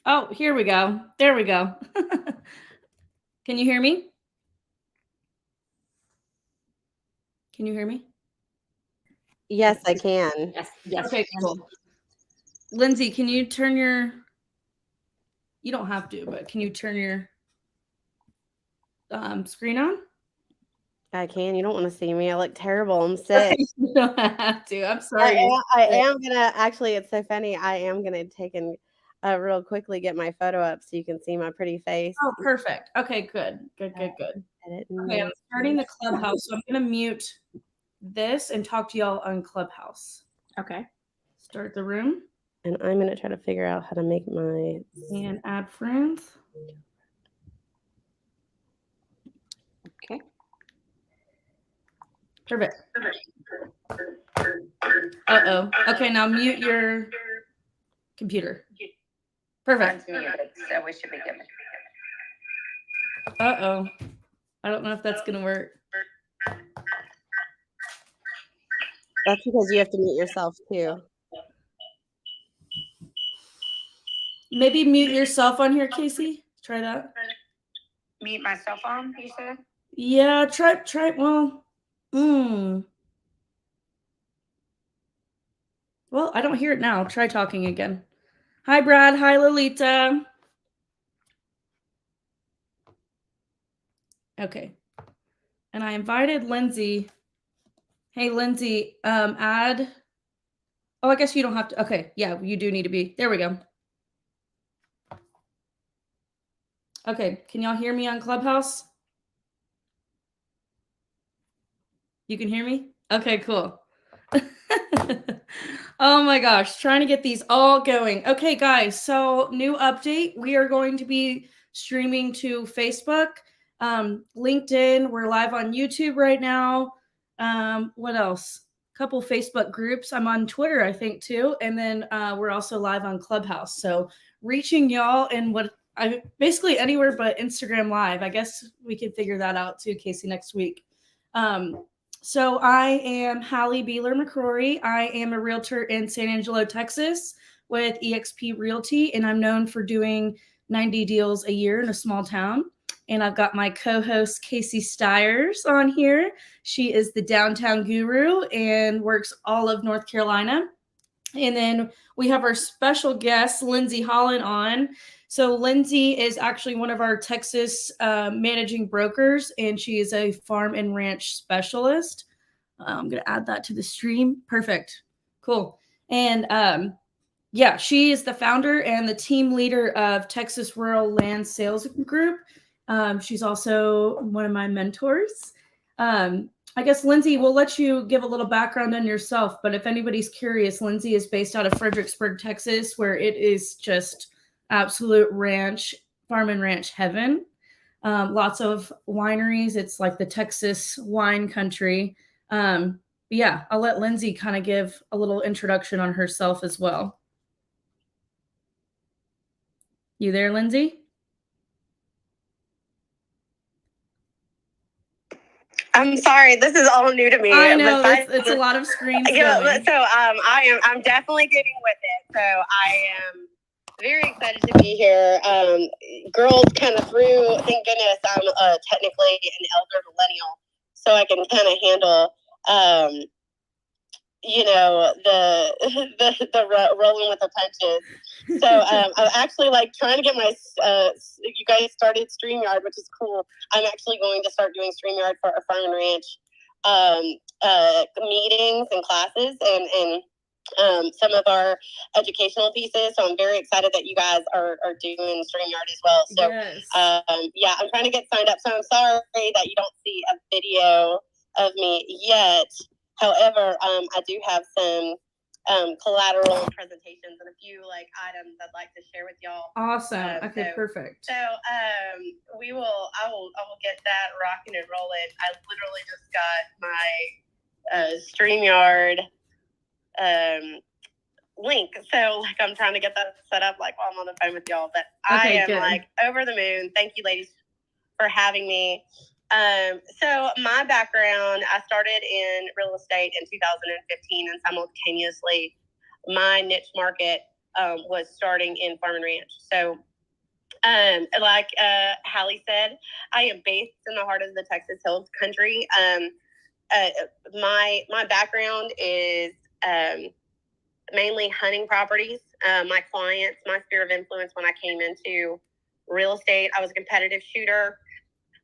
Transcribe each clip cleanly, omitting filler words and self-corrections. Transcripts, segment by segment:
Oh, here we go. There we go. Can you hear me? Can you hear me? Yes, I can. Yes, Okay, and cool. Lindsey, can you turn your, you don't have to, but can you turn your screen on? I can. You don't want to see me. I look terrible. I'm sick. You don't have to. I'm I sorry. am, I am gonna actually. It's so funny. I am gonna take and real quickly get my photo up so you can see my pretty face. Oh, perfect. Okay, good. Good, good, good. Edit Okay, I'm and starting the Clubhouse, so I'm going to mute this and talk to y'all on Clubhouse. okay. Start the room and I'm gonna try to figure out how to make my. and add friends. Okay. Perfect. Uh-oh. Okay, now mute your computer. Perfect. So we should be good. Uh-oh. I don't know if that's going to work. That's because you have to mute yourself too. Maybe mute yourself on here, Casey. Try that. Mute my cell phone, you said? Yeah, try, well, Well, I don't hear it now. Try talking again. Hi, Brad. Hi, Lolita. Okay. And I invited Lindsey. Hey, Lindsey, add. Oh, I guess you don't have to. Okay. Yeah, you do need to be. There we go. Okay. Can y'all hear me on Clubhouse? You can hear me? Okay, cool. Oh my gosh, trying to get these all going. Okay, guys, so new update. We are going to be streaming to Facebook, LinkedIn. We're live on YouTube right now. What else? A couple Facebook groups. I'm on Twitter, I think, too. And then we're also live on Clubhouse. So reaching y'all in what I basically anywhere but Instagram Live. I guess we can figure that out too, Casey, next week. So I am Hallie Beeler McCrory. I am a realtor in San Angelo, Texas with eXp Realty, and I'm known for doing 90 deals a year in a small town. And I've got my co-host Casey Stiers on here. She is the downtown guru and works all of North Carolina. And then we have our special guest, Lindsey Hollin, on. So Lindsey is actually one of our Texas managing brokers, and she is a farm and ranch specialist. I'm going to add that to the stream. Perfect. Cool. And yeah, she is the founder and the team leader of Texas Rural Land Sales Group. She's also one of my mentors. I guess, Lindsey, we'll let you give a little background on yourself, but if anybody's curious, Lindsey is based out of Fredericksburg, Texas, where it is just absolute ranch, farm and ranch heaven. Lots of wineries. It's like the Texas wine country. Yeah, I'll let Lindsey kind of give a little introduction on herself as well. You there, Lindsey? I'm sorry, this is all new to me. I know it's a lot of screens. Yeah, going. so I'm definitely getting with it. So I am very excited to be here. Girls kind of through. Thank goodness I'm technically an elder millennial, so I can kind of handle the rolling with the punches. So I'm actually like trying to get my you guys started StreamYard, which is cool. I'm actually going to start doing StreamYard for our farm and ranch meetings and classes and some of our educational pieces. So I'm very excited that you guys are doing StreamYard as well. So yes. Yeah, I'm trying to get signed up. So I'm sorry that you don't see a video of me yet. However, I do have some collateral presentations and a few like items I'd like to share with y'all. Awesome. Okay, perfect. So I will get that rocking and rolling. I literally just got my StreamYard link. So like I'm trying to get that set up like while I'm on the phone with y'all. But okay, I am good. Like over the moon. Thank you, ladies, for having me. So my background, I started in real estate in 2015, and simultaneously my niche market was starting in Farm and Ranch. So, like Hallie said, I am based in the heart of the Texas Hill Country. My background is mainly hunting properties. My clients, my sphere of influence when I came into real estate, I was a competitive shooter.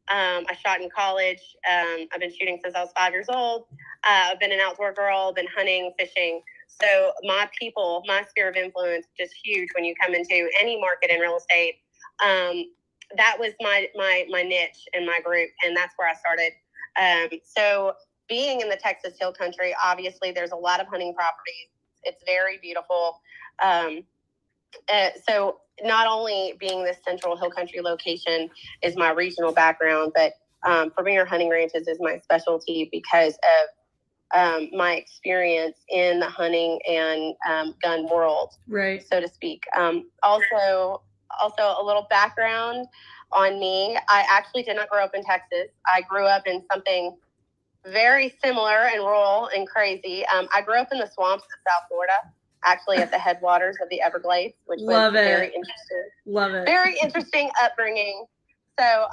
I shot in college. I've been shooting since I was 5 years old. I've been an outdoor girl, been hunting, fishing. So my people, my sphere of influence, just huge when you come into any market in real estate. That was my niche and my group, and that's where I started. So being in the Texas Hill Country, obviously there's a lot of hunting properties. It's very beautiful. So not only being this central hill country location is my regional background, but Premier Hunting Ranches is my specialty because of my experience in the hunting and gun world, right, so to speak. Also a little background on me. I actually did not grow up in Texas. I grew up in something very similar and rural and crazy. I grew up in the swamps of South Florida, actually at the headwaters of the Everglades, which was very interesting. Love it. Very interesting upbringing. So,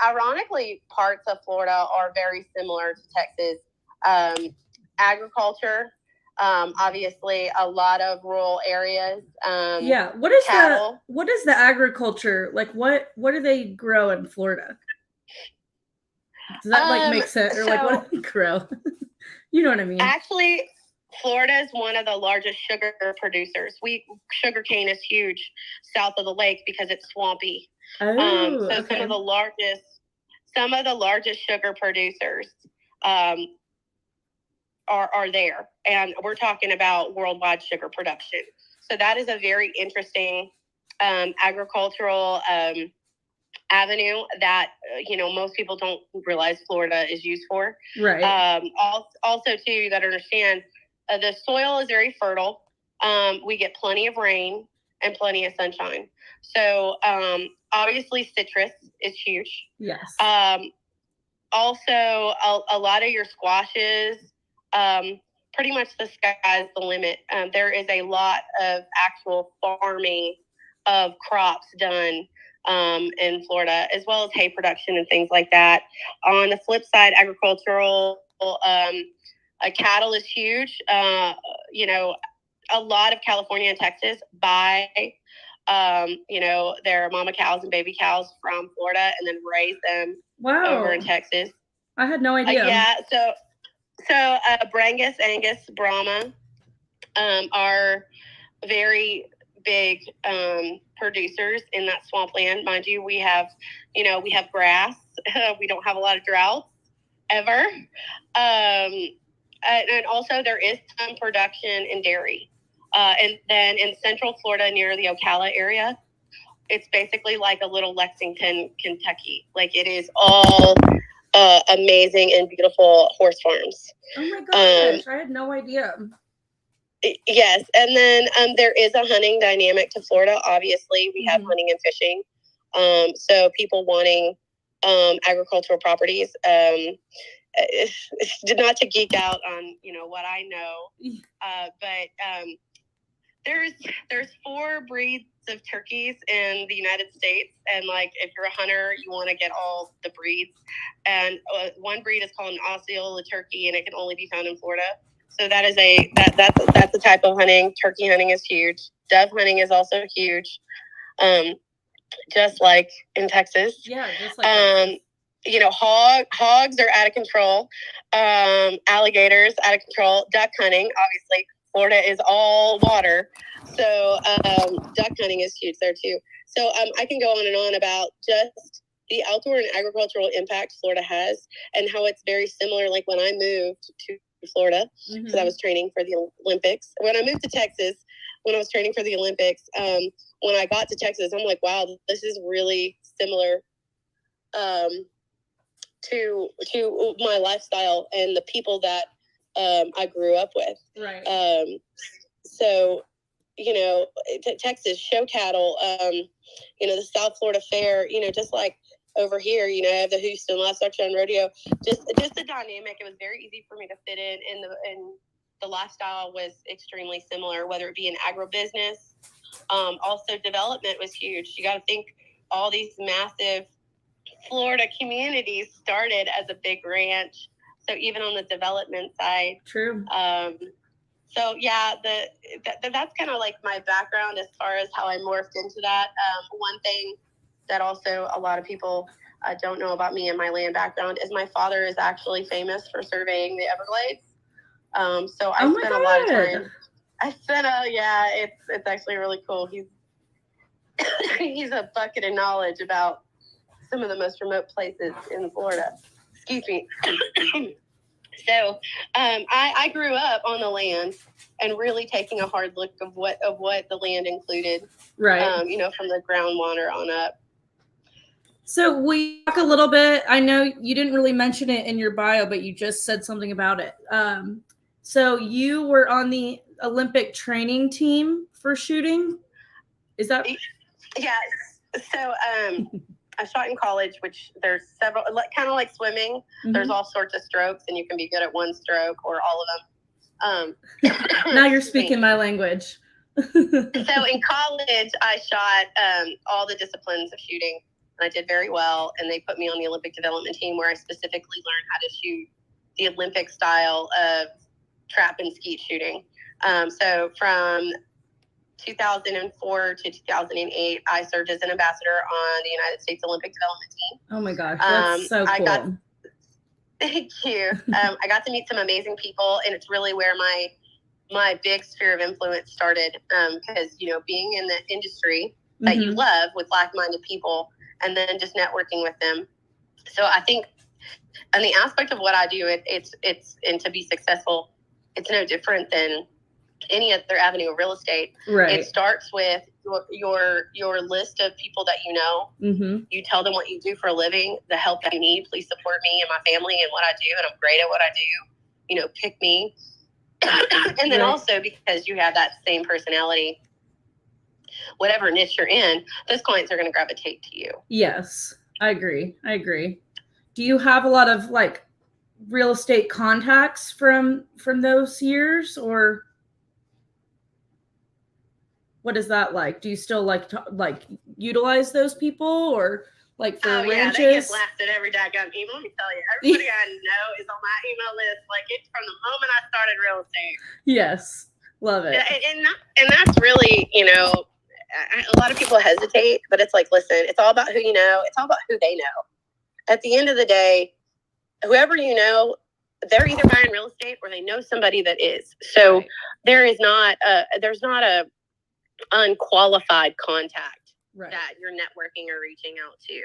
ironically, parts of Florida are very similar to Texas. Agriculture, obviously, a lot of rural areas. Yeah. What is cattle. What is the agriculture like? What do they grow in Florida? Does that like make sense, or like what do they grow? You know what I mean? Actually, Florida is one of the largest sugar producers. Sugarcane is huge south of the lake because it's swampy. Oh, so okay. some of the largest sugar producers are there, and we're talking about worldwide sugar production. So that is a very interesting agricultural avenue that most people don't realize Florida is used for. Right. Also, too, you got to understand the soil is very fertile. We get plenty of rain and plenty of sunshine. So obviously, citrus is huge. Yes. Also, a lot of your squashes. Pretty much the sky's the limit. There is a lot of actual farming of crops done in Florida, as well as hay production and things like that. On the flip side, agricultural, cattle is huge. A lot of California and Texas buy, their mama cows and baby cows from Florida and then raise them over in Texas. I had no idea. Yeah. So Brangus, Angus, Brahma are very big producers in that swampland. Mind you, we have grass. We don't have a lot of droughts ever. And also there is some production in dairy. And then in central Florida near the Ocala area, it's basically like a little Lexington, Kentucky. Like it is all amazing and beautiful horse farms. Oh my gosh, I had no idea. Yes, and then there is a hunting dynamic to Florida. Obviously, we have hunting and fishing. So people wanting agricultural properties. Not to geek out on what I know, but there's 4 breeds of turkeys in the United States, and like if you're a hunter, you want to get all the breeds. And one breed is called an Osceola turkey, and it can only be found in Florida. So that is that's the type of hunting. Turkey hunting is huge. Dove hunting is also huge, just like in Texas. Yeah, just like hogs are out of control. Alligators out of control. Duck hunting, obviously, Florida is all water, so duck hunting is huge there too. So I can go on and on about just the outdoor and agricultural impact Florida has, and how it's very similar. Like when I moved to Florida, because I was training for the Olympics. When I moved to Texas, when I was training for the Olympics, when I got to Texas, I'm like, wow, this is really similar to my lifestyle and the people that I grew up with. Right. So, Texas show cattle, the South Florida Fair, just like over here, I have the Houston Livestock Show and Rodeo. Just the dynamic. It was very easy for me to fit in the lifestyle was extremely similar, whether it be in agribusiness. Also, development was huge. You got to think all these massive Florida communities started as a big ranch. So even on the development side. True. So yeah, that's kind of like my background as far as how I morphed into that. One thing that also a lot of people don't know about me and my land background is my father is actually famous for surveying the Everglades. So I spent a lot of time. It's actually really cool. He's a bucket of knowledge about some of the most remote places in Florida. Excuse me. So I grew up on the land and really taking a hard look of what the land included. Right. From the groundwater on up. So we talk a little bit. I know you didn't really mention it in your bio, but you just said something about it. So you were on the Olympic training team for shooting. Is that? Yes. So I shot in college, which there's several, kind of like swimming. Mm-hmm. There's all sorts of strokes, and you can be good at one stroke or all of them. Now you're speaking my language. So in college, I shot all the disciplines of shooting, and I did very well. And they put me on the Olympic development team, where I specifically learned how to shoot the Olympic style of trap and skeet shooting. So from 2004 to 2008, I served as an ambassador on the United States Olympic Development Team. Oh my gosh, that's so cool. Thank you. I got to meet some amazing people, and it's really where my big sphere of influence started. Because being in the industry that you love with like-minded people, and then just networking with them. So I think, on the aspect of what I do, it's and to be successful, it's no different than any other avenue of real estate. Right. It starts with your list of people that you know. Mm-hmm. You tell them what you do for a living, the help that you need. Please support me and my family and what I do, and I'm great at what I do. Pick me. And then also, because you have that same personality, whatever niche you're in, those clients are going to gravitate to you. Yes, I agree. Do you have a lot of real estate contacts from those years, or what is that like? Do you still utilize those people, or for ranches? Yeah, they get blasted every daggone email. Let me tell you, everybody I know is on my email list. It's from the moment I started real estate. Yes, love it. And that's really, a lot of people hesitate, but it's listen, it's all about who you know. It's all about who they know. At the end of the day, whoever you know, they're either buying real estate or they know somebody that is. So there's not a unqualified contact that you're networking or reaching out to.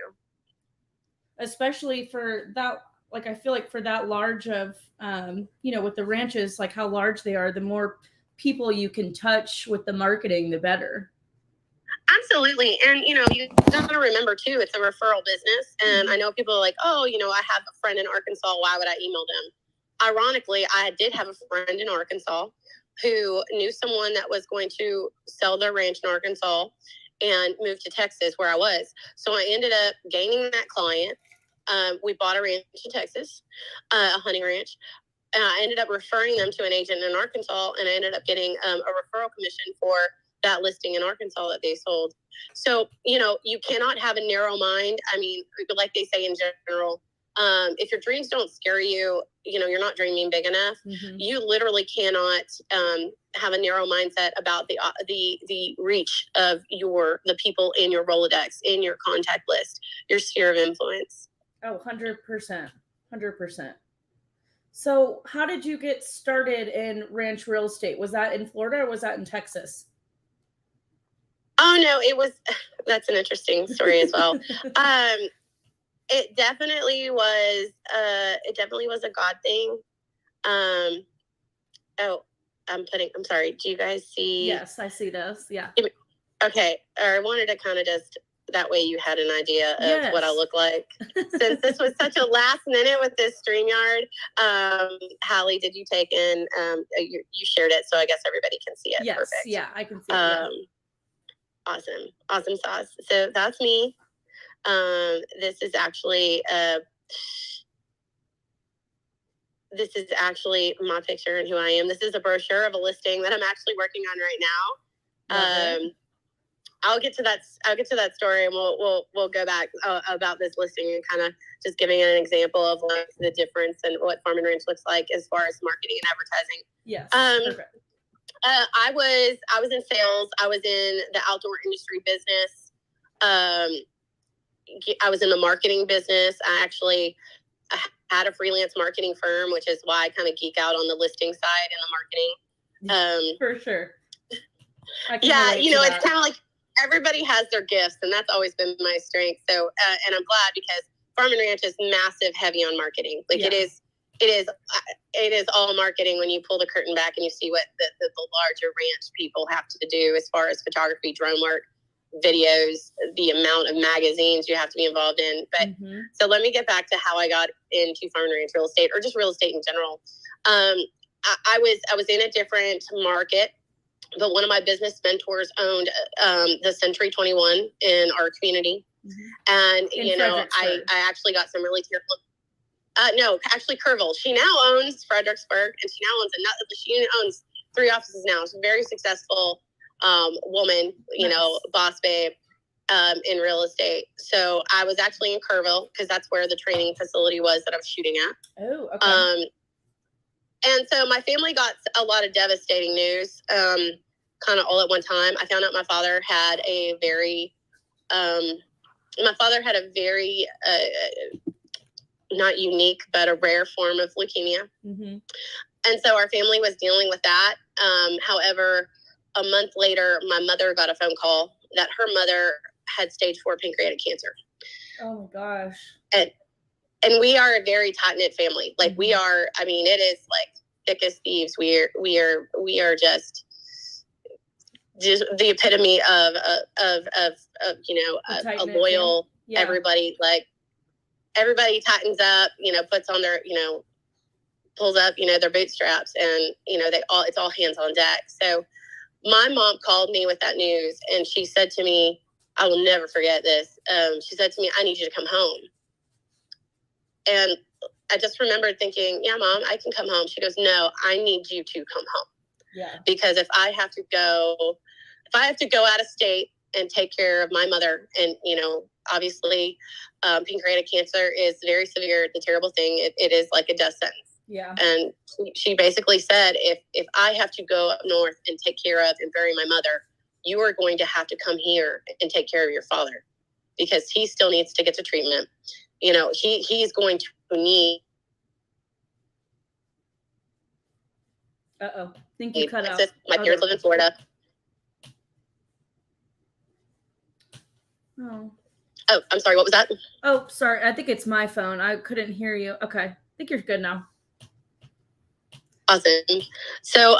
Especially for that, I feel like for that large of, with the ranches, how large they are, the more people you can touch with the marketing, the better. Absolutely. And, you got to remember, too, it's a referral business. And I know people are like, oh, I have a friend in Arkansas. Why would I email them? Ironically, I did have a friend in Arkansas who knew someone that was going to sell their ranch in Arkansas and move to Texas, where I was. So I ended up gaining that client. We bought a ranch in Texas, a hunting ranch. I ended up referring them to an agent in Arkansas, and I ended up getting a referral commission for that listing in Arkansas that they sold. So, you cannot have a narrow mind. I mean, like they say in general, if your dreams don't scare you, you're not dreaming big enough. Mm-hmm. You literally cannot have a narrow mindset about the reach of the people in your Rolodex, in your contact list, your sphere of influence. Oh, 100%. 100%. So how did you get started in ranch real estate? Was that in Florida or was that in Texas? Oh, no, that's an interesting story as well. It definitely was a God thing. I'm sorry. Do you guys see? Yes, I see this. Yeah. Okay. I wanted to kind of just, that way you had an idea of what I look like. Since this was such a last minute with this StreamYard, Hallie, did you take in, you shared it, so I guess everybody can see it. Yes. Perfect. Yeah, I can see it. Awesome sauce. So that's me. this is actually my picture and who I am. This is a brochure of a listing that I'm actually working on right now. I'll get to that story, and we'll go back about this listing and kind of just giving an example of like the difference and what Farm and Ranch looks like as far as marketing and advertising. Yes. Perfect. I was in sales. I was in the outdoor industry business. I was in the marketing business. I actually had a freelance marketing firm, which is why I kind of geek out on the listing side and the marketing. For sure. Yeah, it's kind of like everybody has their gifts, and that's always been my strength. So, and I'm glad because Farm and Ranch is massive, heavy on marketing. Like it is all marketing when you pull the curtain back and you see what the larger ranch people have to do as far as photography, drone work, videos, the amount of magazines you have to be involved in. But so let me get back to how I got into Farm and Ranch real estate, or just real estate in general. I was in a different market, but one of my business mentors owned the Century 21 in our community. And, I actually got some really terrible. No, actually Kerrville. She now owns Fredericksburg, and she owns 3 offices now. She's a very successful woman, boss babe in real estate. So I was actually in Kerrville because that's where the training facility was that I was shooting at. Oh, okay. And so my family got a lot of devastating news, kind of all at one time. I found out my father had a very, not unique, but a rare form of leukemia. And so our family was dealing with that. However, a month later, my mother got a phone call that her mother had stage 4 pancreatic cancer. Oh my gosh. And we are a very tight-knit family. Like we are, it is like thick as thieves. We are just the epitome of a loyal, everybody, like everybody tightens up, puts on their, pulls up, their bootstraps, and, it's all hands on deck. So my mom called me with that news, and she said to me, I will never forget this. She said to me, I need you to come home. And I just remembered thinking, yeah, Mom, I can come home. She goes, no, I need you to come home. Yeah. Because if I have to go out of state and take care of my mother, and, obviously pancreatic cancer is very severe. It's a terrible thing. It is like a death sentence. Yeah. And she basically said, if I have to go up north and take care of and bury my mother, you are going to have to come here and take care of your father, because he still needs to get to treatment. He's going to need. I think you cut out. My parents live in Florida. Oh, I'm sorry. What was that? Oh, sorry. I think it's my phone. I couldn't hear you. Okay. I think you're good now. Awesome. So,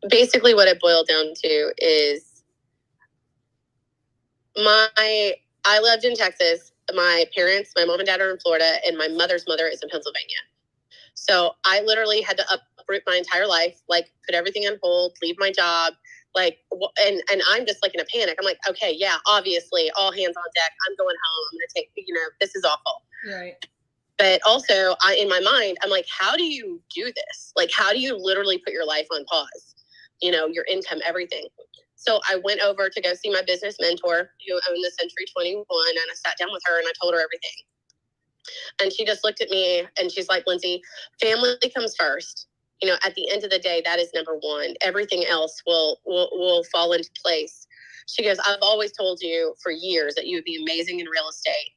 basically what it boiled down to is I lived in Texas. My parents, my mom and dad are in Florida, and my mother's mother is in Pennsylvania. So I literally had to uproot my entire life, like put everything on hold, leave my job, and I'm just like in a panic. I'm like, okay, yeah, obviously all hands on deck. I'm going home. I'm going to take, this is awful. Right. But also in my mind, I'm like, how do you do this? Like, how do you literally put your life on pause? Your income, everything. So I went over to go see my business mentor who owned the Century 21, and I sat down with her and I told her everything. And she just looked at me and she's like, Lindsey, family comes first. At the end of the day, that is number one. Everything else will fall into place. She goes, I've always told you for years that you would be amazing in real estate.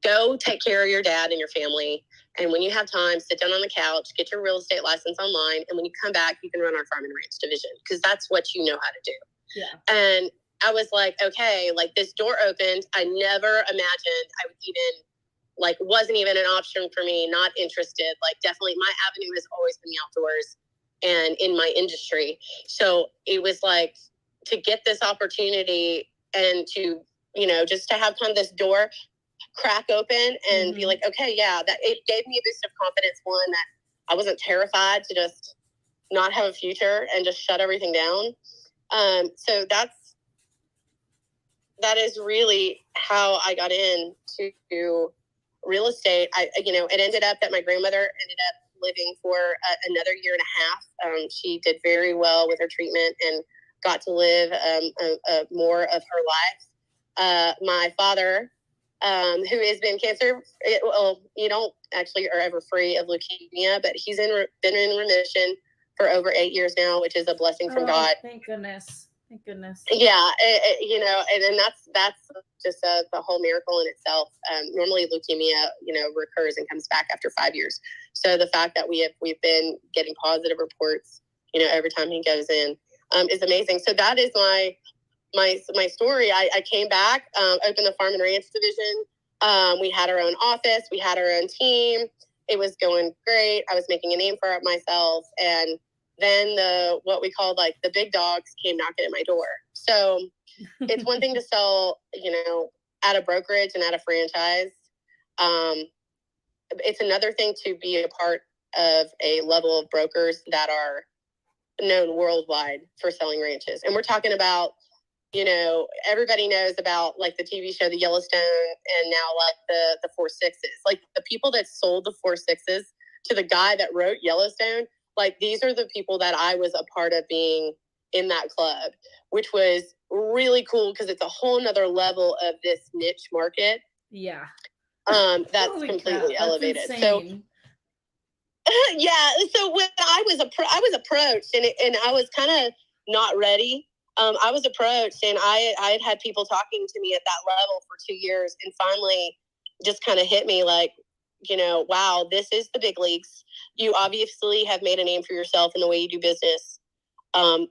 Go take care of your dad and your family. And when you have time, sit down on the couch, get your real estate license online. And when you come back, you can run our Farm and Ranch division, because that's what you know how to do. Yeah. And I was like, okay, like this door opened. I never imagined I would even, wasn't even an option for me, not interested. Like, definitely my avenue has always been the outdoors and in my industry. So it was like to get this opportunity and to, just to have kind of this door crack open and be like, okay, yeah, that it gave me a boost of confidence. One, that I wasn't terrified to just not have a future and just shut everything down. So that is really how I got into real estate. It ended up that my grandmother ended up living for another year and a half. She did very well with her treatment and got to live more of her life. My father, who has been cancer, you don't actually are ever free of leukemia, but he's been in remission for over 8 years now, which is a blessing from God. Thank goodness. Thank goodness. Yeah, and that's just the whole miracle in itself. Normally leukemia, recurs and comes back after 5 years. So the fact that we've been getting positive reports, every time he goes in, is amazing. So that is my story. I came back, opened the farm and ranch division. We had our own office. We had our own team. It was going great. I was making a name for myself. And then what we called like the big dogs came knocking at my door. So it's one thing to sell, at a brokerage and at a franchise. It's another thing to be a part of a level of brokers that are known worldwide for selling ranches. And we're talking about, everybody knows about like the TV show, the Yellowstone, and now like the 4-6s, like the people that sold the 4-6s to the guy that wrote Yellowstone. Like these are the people that I was a part of being in that club, which was really cool because it's a whole nother level of this niche market. Yeah. That's completely elevated. So yeah. So when I was approached and I was kind of not ready. I was approached and I had people talking to me at that level for 2 years, and finally just kind of hit me like, wow, this is the big leagues. You obviously have made a name for yourself in the way you do business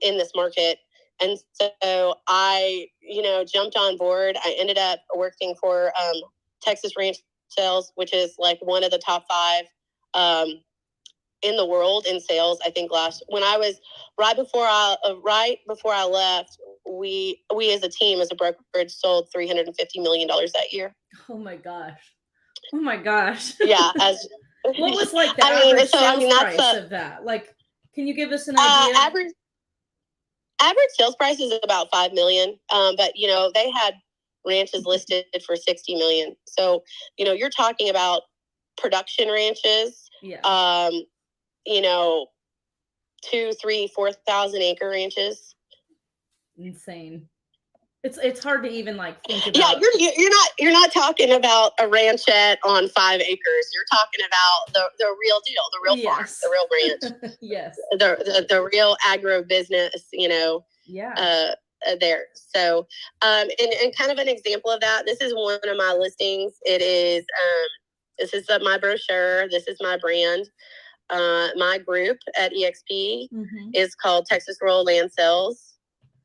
in this market. And so I, jumped on board. I ended up working for Texas Ranch Sales, which is like one of the top 5 in the world in sales. I think when I was right before I left, we as a team, as a brokerage, sold $350 million that year. Oh my gosh. Yeah. What was like the average sales price of that? Like, can you give us an idea? Average sales price is about $5 million. But they had ranches listed for $60 million. So, you're talking about production ranches. Yeah. 2, 3, 4,000 acre ranches. Insane. It's hard to even like think about. Yeah, you're not talking about a ranchette on 5 acres. You're talking about the real deal, the real farm, the real ranch. Yes. The real agro business, Yeah. there. So, and kind of an example of that. This is one of my listings. It is this is my brochure. This is my brand. My group at EXP is called Texas Rural Land Sales.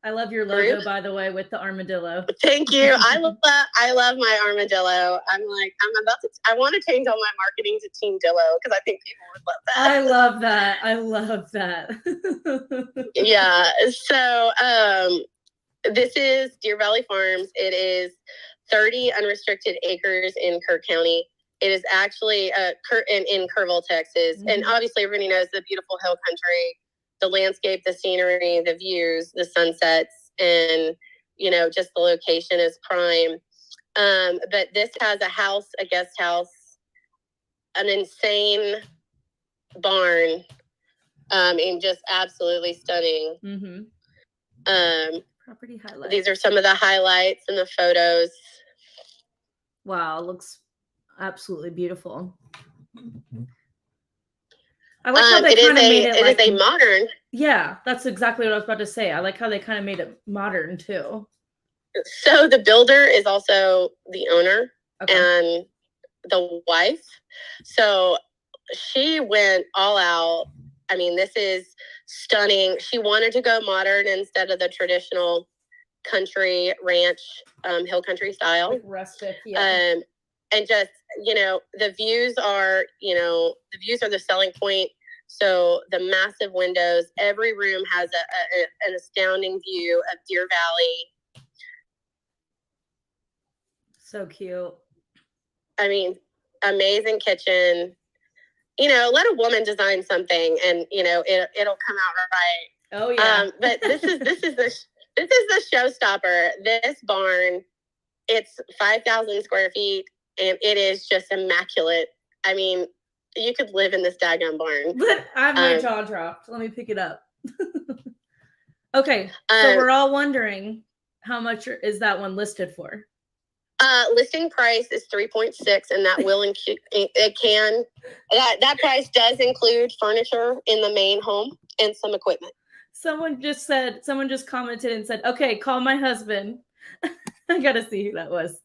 I love your logo, by the way, with the armadillo. Thank you. I love my armadillo. I want to change all my marketing to Team Dillo because I think people would love that. I love that. Yeah. So this is Deer Valley Farms. It is 30 unrestricted acres in Kirk County. It is actually in Kerrville, Texas. And obviously everybody knows the beautiful hill country, the landscape, the scenery, the views, the sunsets, and, just the location is prime. But this has a house, a guest house, an insane barn, and just absolutely stunning. Property highlights. These are some of the highlights in the photos. Wow, looks absolutely beautiful. I like how they kind of made it like a modern. Yeah, that's exactly what I was about to say. I like how they kind of made it modern too. So the builder is also the owner and the wife. So she went all out. I mean, this is stunning. She wanted to go modern instead of the traditional country ranch, hill country style. Like rustic, yeah. And just, the views are the selling point. So the massive windows, every room has an astounding view of Deer Valley. So cute. I mean, amazing kitchen. Let a woman design something and, it'll come out right. Oh yeah. But this is the showstopper. This barn, it's 5,000 square feet and it is just immaculate. I mean, you could live in this daggone barn. But I have my jaw dropped. Let me pick it up. Okay, so we're all wondering, how much is that one listed for? Listing price is 3.6, and that will include, that price does include furniture in the main home and some equipment. Someone just commented and said, okay, call my husband. I gotta see who that was.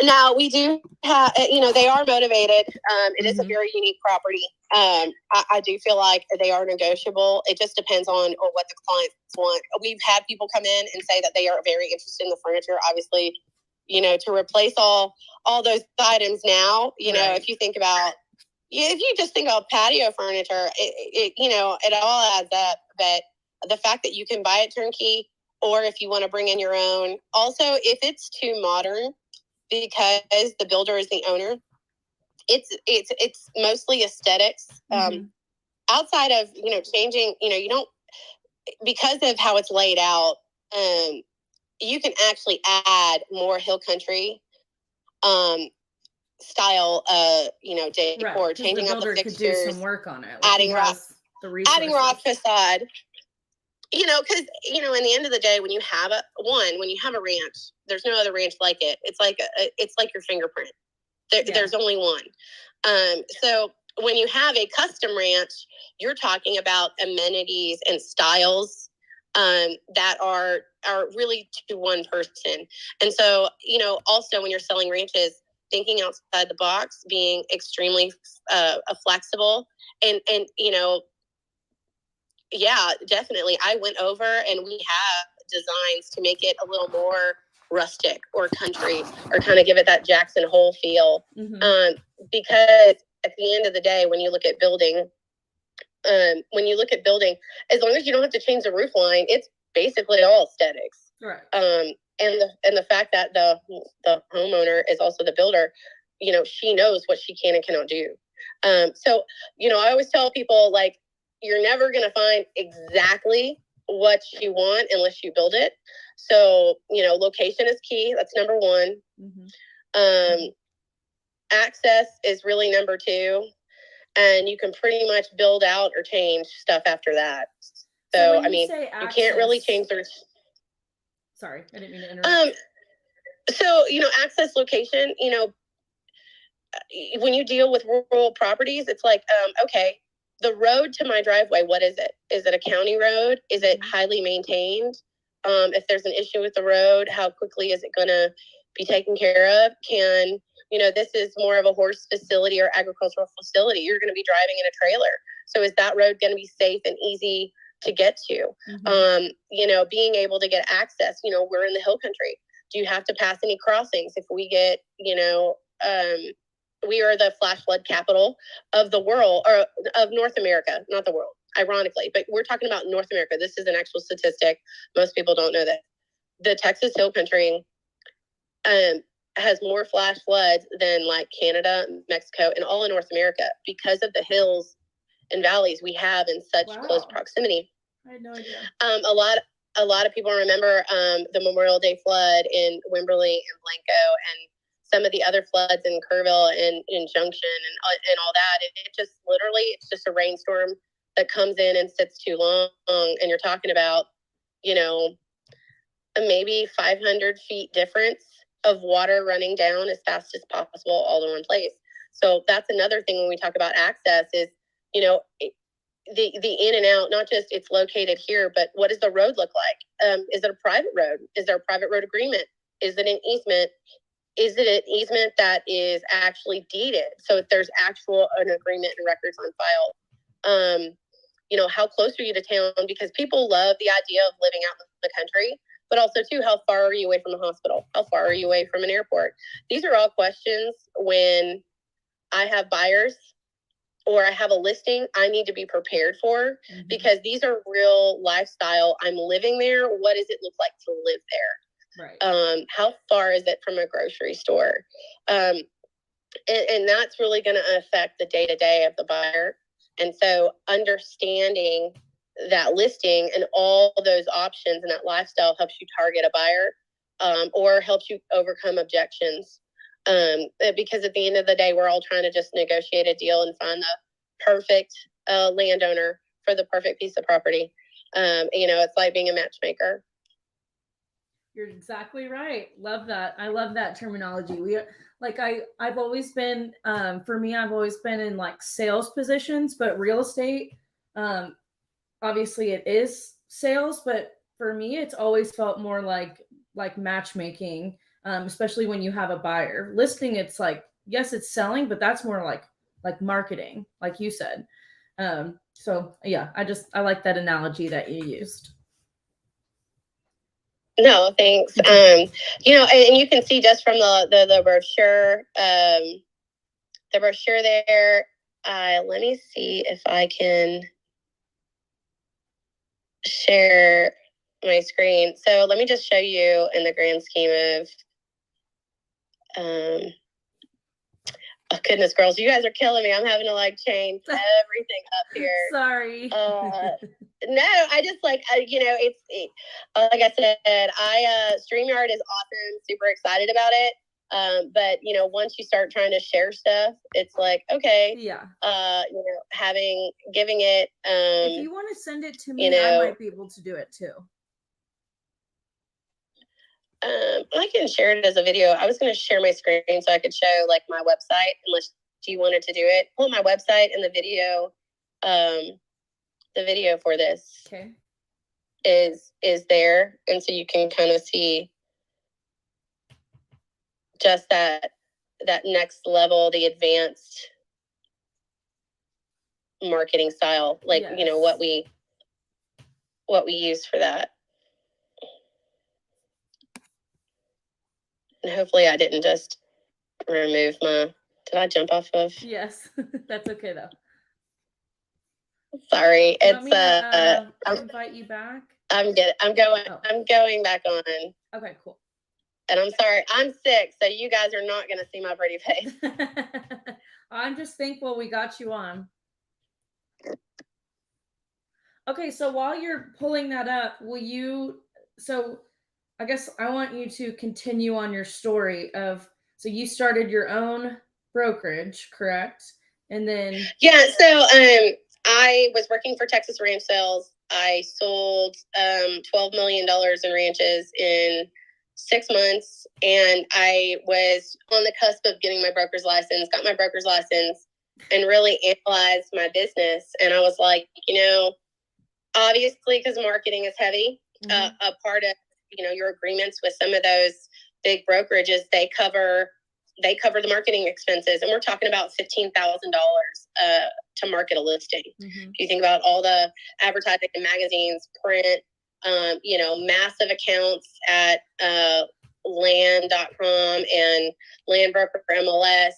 Now we do have, they are motivated. It is a very unique property. I do feel like they are negotiable. It just depends on what the clients want. We've had people come in and say that they are very interested in the furniture. Obviously, to replace all those items now, Right. if you think about, if you just think about patio furniture, it all adds up. But the fact that you can buy it turnkey, or if you want to bring in your own, also if it's too modern, because the builder is the owner, it's mostly aesthetics. Outside of changing, you don't, because of how it's laid out. You can actually add more hill country style, decor, right, changing the out the builder fixtures, could do some work on it. Adding rock facade. Because in the end of the day, when you have a ranch, there's no other ranch like it. It's like your fingerprint. There's only one. So when you have a custom ranch, you're talking about amenities and styles that are really to one person. And so, also when you're selling ranches, thinking outside the box, being extremely flexible, and yeah, definitely. I went over and we have designs to make it a little more rustic or country, or kind of give it that Jackson Hole feel. Because at the end of the day, when you look at building, as long as you don't have to change the roof line, it's basically all aesthetics. Right. And the fact that the homeowner is also the builder, she knows what she can and cannot do. So, I always tell people, like, you're never going to find exactly what you want unless you build it. So, location is key. That's number one. Access is really number two. And you can pretty much build out or change stuff after that. So you can't really change their... Sorry, I didn't mean to interrupt. So, access, location, when you deal with rural properties, it's like, okay, the road to my driveway, what is it? Is it a county road? Is it highly maintained? If there's an issue with the road, how quickly is it going to be taken care of? This is more of a horse facility or agricultural facility. You're going to be driving in a trailer. So is that road going to be safe and easy to get to? Being able to get access, we're in the hill country. Do you have to pass any crossings? If we get, we are the flash flood capital of the world, or of North America, not the world, ironically, but we're talking about North America. This is an actual statistic. Most people don't know that. The Texas hill country has more flash floods than like Canada, Mexico, and all of North America, because of the hills and valleys we have in such close proximity. I had no idea. A lot of people remember the Memorial Day flood in Wimberley and Blanco, and some of the other floods in Kerrville and in Junction and all that. It just literally, it's just a rainstorm that comes in and sits too long. And you're talking about, maybe 500 feet difference of water running down as fast as possible all in one place. So that's another thing when we talk about access is, the in and out, not just it's located here, but what does the road look like? Is it a private road? Is there a private road agreement? Is it an easement? Is it an easement that is actually deeded? So if there's an agreement and records on file. How close are you to town? Because people love the idea of living out in the country, but also too, how far are you away from the hospital? How far are you away from an airport? These are all questions when I have buyers or I have a listing I need to be prepared for, because these are real lifestyle. I'm living there. What does it look like to live there? Right. How far is it from a grocery store? And that's really going to affect the day-to-day of the buyer. And so understanding that listing and all those options and that lifestyle helps you target a buyer, or helps you overcome objections. Because at the end of the day, we're all trying to just negotiate a deal and find the perfect landowner for the perfect piece of property. It's like being a matchmaker. You're exactly right. Love that. I love that terminology. I've always been, for me, I've always been in like sales positions, but real estate, obviously it is sales, but for me, it's always felt more like matchmaking, especially when you have a buyer. Listing, it's like, yes, it's selling, but that's more like marketing, like you said. So yeah, I like that analogy that you used. No, thanks. And you can see just from the brochure, there. Let me see if I can share my screen. So let me just show you in the grand scheme of, oh goodness, girls, you guys are killing me. I'm having to change everything up here. Sorry. No, I just like I said, StreamYard is awesome. Super excited about it. But once you start trying to share stuff, it's like, okay, yeah. Giving it. If you want to send it to me, I might be able to do it too. I can share it as a video. I was going to share my screen so I could show my website, unless you wanted to do it. Pull my website and the video. The video for this is there, and so you can kind of see just that next level, the advanced marketing style, what we use for that. And hopefully I didn't just remove did I jump off of? Yes, that's okay though. Sorry, I'll invite you back. I'm going back on. Okay, cool. And I'm sorry, I'm sick, so you guys are not going to see my pretty face. I'm just thankful we got you on. Okay, so while you're pulling that up, I guess I want you to continue on your story so you started your own brokerage, correct? And then yeah, so I was working for Texas Ranch Sales. I sold $12 million in ranches in 6 months, and I was on the cusp of getting my broker's license, got my broker's license, and really analyzed my business. And I was like, obviously, because marketing is heavy, a part of your agreements with some of those big brokerages, they cover the marketing expenses, and we're talking about $15,000 to market a listing. Mm-hmm. If you think about all the advertising in magazines, print, massive accounts at land.com and Land Broker MLS,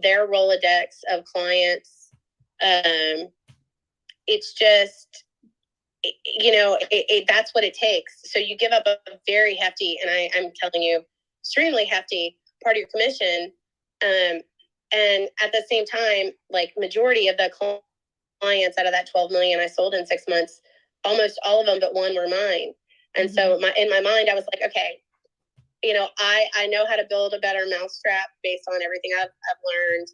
their Rolodex of clients. It's just, that's what it takes. So you give up a very hefty, and I'm telling you, extremely hefty part of your commission. And at the same time, majority of the clients out of that 12 million I sold in 6 months, almost all of them but one were mine. And so in my mind, I was like, okay, I know how to build a better mousetrap based on everything I've learned.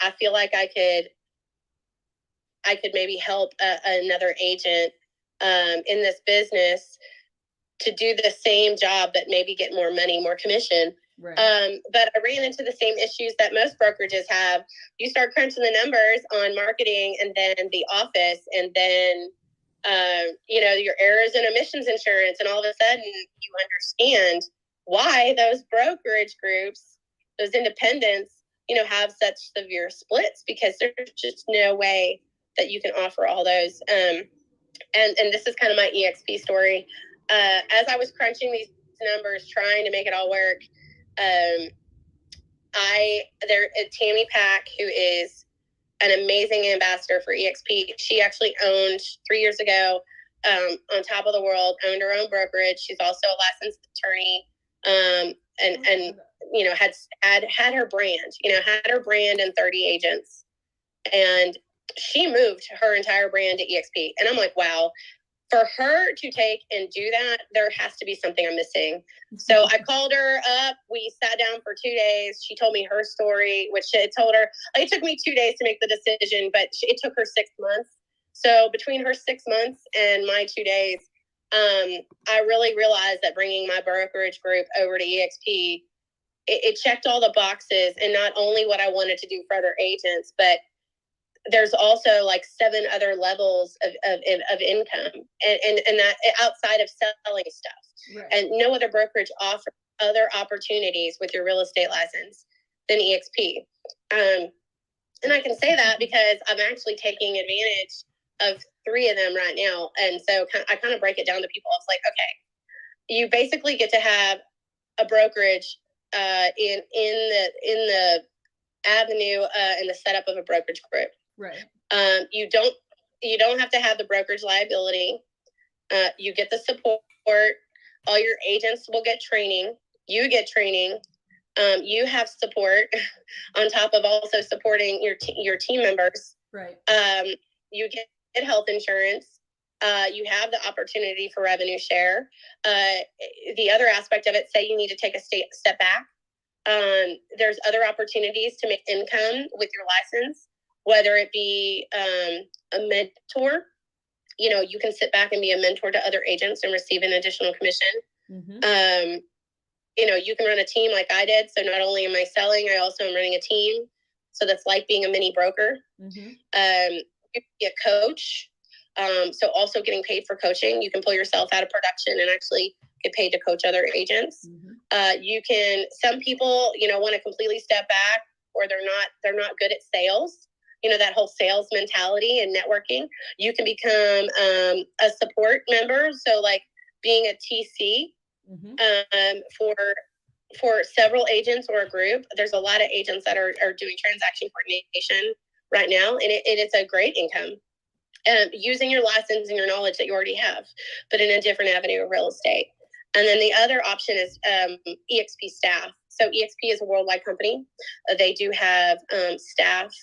I feel like I could maybe help another agent in this business to do the same job, but maybe get more money, more commission. Right. But I ran into the same issues that most brokerages have. You start crunching the numbers on marketing, and then the office, and then your errors and omissions insurance, and all of a sudden you understand why those brokerage groups, those independents, have such severe splits, because there's just no way that you can offer all those. And this is kind of my EXP story. As I was crunching these numbers, trying to make it all work, Tammy Pack, who is an amazing ambassador for EXP, she actually owned 3 years ago, on top of the world, owned her own brokerage. She's also a licensed attorney, and had her brand, had her brand and 30 agents, and she moved her entire brand to EXP. And I'm like, wow, for her to take and do that, there has to be something I'm missing. So I called her up. We sat down for 2 days. She told me her story, which it told her, it took me 2 days to make the decision, but it took her 6 months. So between her 6 months and my 2 days, I really realized that bringing my brokerage group over to EXP, it checked all the boxes, and not only what I wanted to do for other agents, but there's also like 7 other levels of income and that outside of selling stuff. Right. And no other brokerage offers other opportunities with your real estate license than EXP. And I can say that because I'm actually taking advantage of 3 of them right now. And so I kind of break it down to people. It's like, okay, you basically get to have a brokerage in the avenue and the setup of a brokerage group. Right. You don't have to have the brokerage liability. You get the support. All your agents will get training. You get training. You have support on top of also supporting your team members. Right. You get health insurance. You have the opportunity for revenue share. The other aspect of it, say you need to take a step back. There's other opportunities to make income with your license, whether it be a mentor. You know, you can sit back and be a mentor to other agents and receive an additional commission. Mm-hmm. You know, you can run a team like I did. So not only am I selling, I also am running a team. So that's like being a mini broker. Mm-hmm. You can be a coach. So also getting paid for coaching. You can pull yourself out of production and actually get paid to coach other agents. Mm-hmm. Some people, you know, want to completely step back, or they're not good at sales. You know, that whole sales mentality and networking. You can become a support member. So like being a TC. Mm-hmm. For several agents or a group. There's a lot of agents that are doing transaction coordination right now, and it's a great income. Using your license and your knowledge that you already have, but in a different avenue of real estate. And then the other option is EXP staff. So EXP is a worldwide company. They do have staff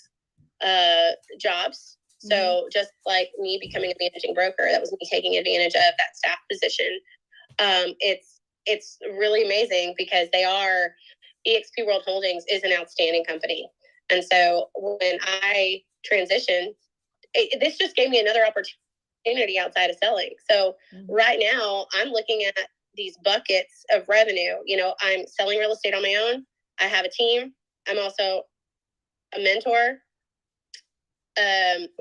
jobs. So just like me becoming a managing broker, that was me taking advantage of that staff position. It's really amazing because EXP World Holdings is an outstanding company. And so when I transitioned, this just gave me another opportunity outside of selling. So right now I'm looking at these buckets of revenue. You know, I'm selling real estate on my own. I have a team. I'm also a mentor,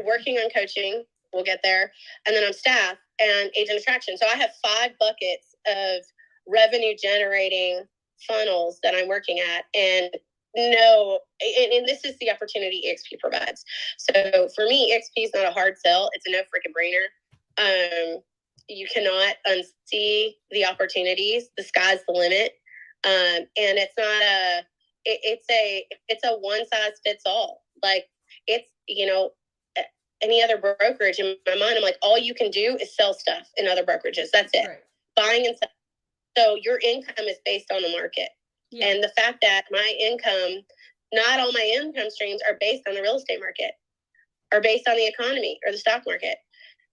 working on coaching. We'll get there. And then I'm staff and agent attraction. So I have 5 buckets of revenue generating funnels that I'm working at. And this is the opportunity EXP provides. So for me, EXP is not a hard sell. It's a no freaking brainer. You cannot unsee the opportunities. The sky's the limit. And it's not it's a one size fits all. Like it's, you know, any other brokerage in my mind, I'm like, all you can do is sell stuff in other brokerages. That's it. Right. Buying and selling. So your income is based on the market. Yeah. And the fact that my income, not all my income streams are based on the real estate market or based on the economy or the stock market.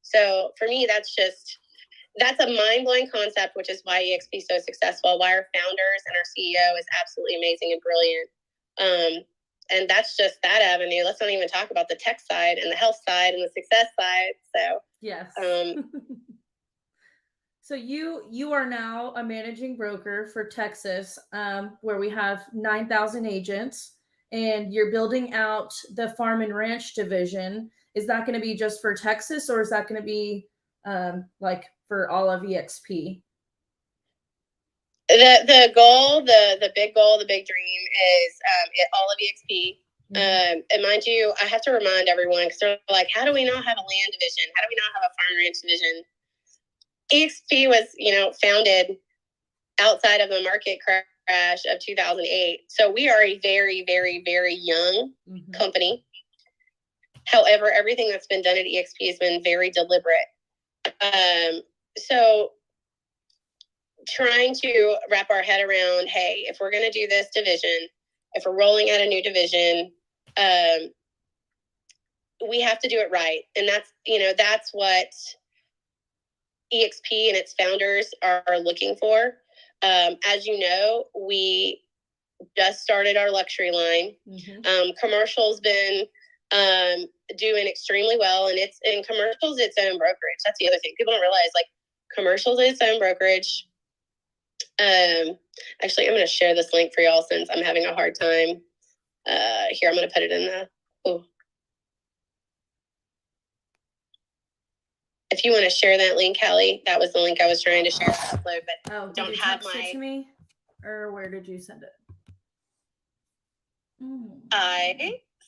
So for me, that's a mind-blowing concept, which is why EXP is so successful, why our founders and our CEO is absolutely amazing and brilliant. And that's just that avenue. Let's not even talk about the tech side and the health side and the success side. So yes. So you are now a managing broker for Texas, where we have 9,000 agents, and you're building out the farm and ranch division. Is that going to be just for Texas, or is that going to be like for all of EXP? The goal, the big goal, the big dream is all of EXP. Mm-hmm. And mind you, I have to remind everyone, because they're like, how do we not have a land division? How do we not have a farm and ranch division? EXP was, you know, founded outside of the market crash of 2008. So we are a very, very, very young company. However, everything that's been done at EXP has been very deliberate. So trying to wrap our head around, hey, if we're going to do this division, if we're rolling out a new division, we have to do it right. And that's what EXP and its founders are looking for. As you know, we just started our luxury line. Commercial's been doing extremely well, and commercial's its own brokerage. That's the other thing people don't realize. Like, commercial's its own brokerage. Actually, I'm going to share this link for y'all since I'm having a hard time. Here, I'm going to put it in the. Oh. If you want to share that link, Hallie, that was the link I was trying to share to upload, but don't have my. It to me, or where did you send it? I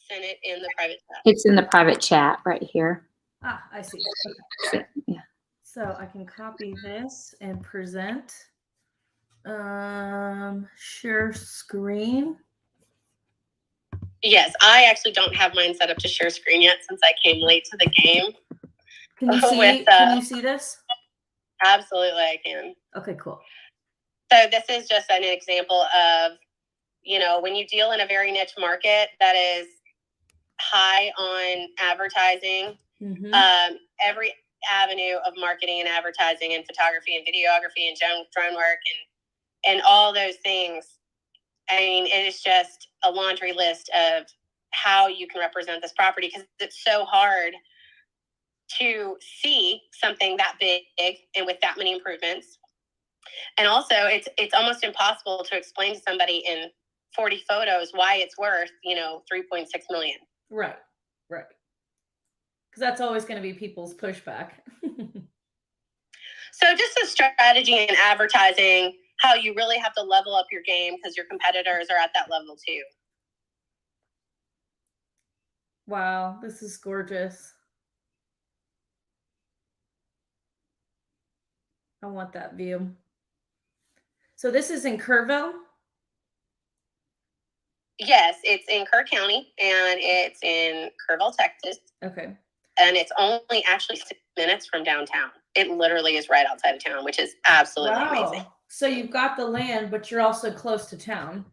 sent it in the private chat. It's in the private chat right here. Ah, I see. Okay. Yeah. So I can copy this and present. Share screen. Yes, I actually don't have mine set up to share screen yet since I came late to the game. Can you see? Can you see this? Absolutely, I can. Okay, cool. So this is just an example of, when you deal in a very niche market that is high on advertising, every avenue of marketing and advertising and photography and videography and drone work and all those things. I mean, it is just a laundry list of how you can represent this property, because it's so hard to see something that big and with that many improvements. And also, it's almost impossible to explain to somebody in 40 photos why it's worth, $3.6 million. Right. Because that's always going to be people's pushback. So just a strategy in advertising, how you really have to level up your game because your competitors are at that level too. Wow, this is gorgeous. I want that view. So this is in Kerrville? Yes, it's in Kerr County, and it's in Kerrville, Texas. Okay. And it's only actually 6 minutes from downtown. It literally is right outside of town, which is absolutely amazing. So you've got the land, but you're also close to town.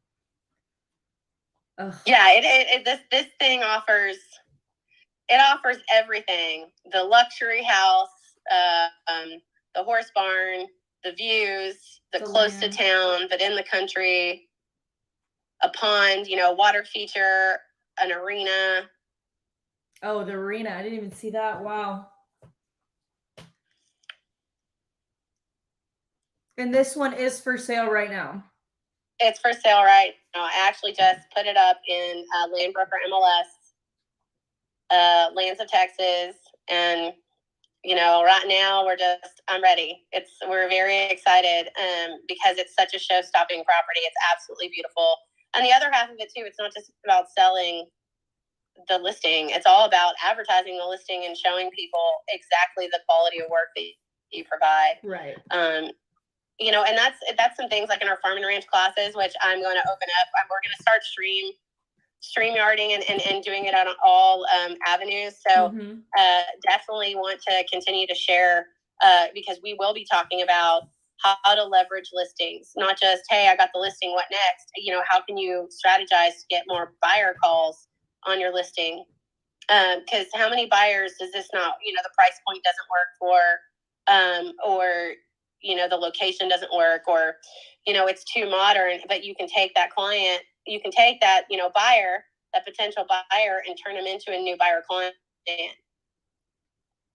Ugh. Yeah, this thing offers everything: the luxury house, the horse barn, the views, the close land to town, but in the country, a pond, water feature, an arena. Oh, the arena. I didn't even see that. Wow. And this one is for sale right now. It's for sale right now. I actually just put it up in Land Broker MLS, Lands of Texas, and right now I'm ready. We're very excited because it's such a show-stopping property. It's absolutely beautiful. And the other half of it too, it's not just about selling the listing. It's all about advertising the listing and showing people exactly the quality of work that you provide. Right. And that's some things like in our farm and ranch classes, which I'm going to open up. We're going to start StreamYarding and doing it on all avenues. So definitely want to continue to share because we will be talking about how to leverage listings, not just, hey, I got the listing, what next? How can you strategize to get more buyer calls on your listing? Because how many buyers does this not, the price point doesn't work for, or, the location doesn't work, or, it's too modern, but you can take that client, you can take that, buyer, that potential buyer, and turn them into a new buyer client.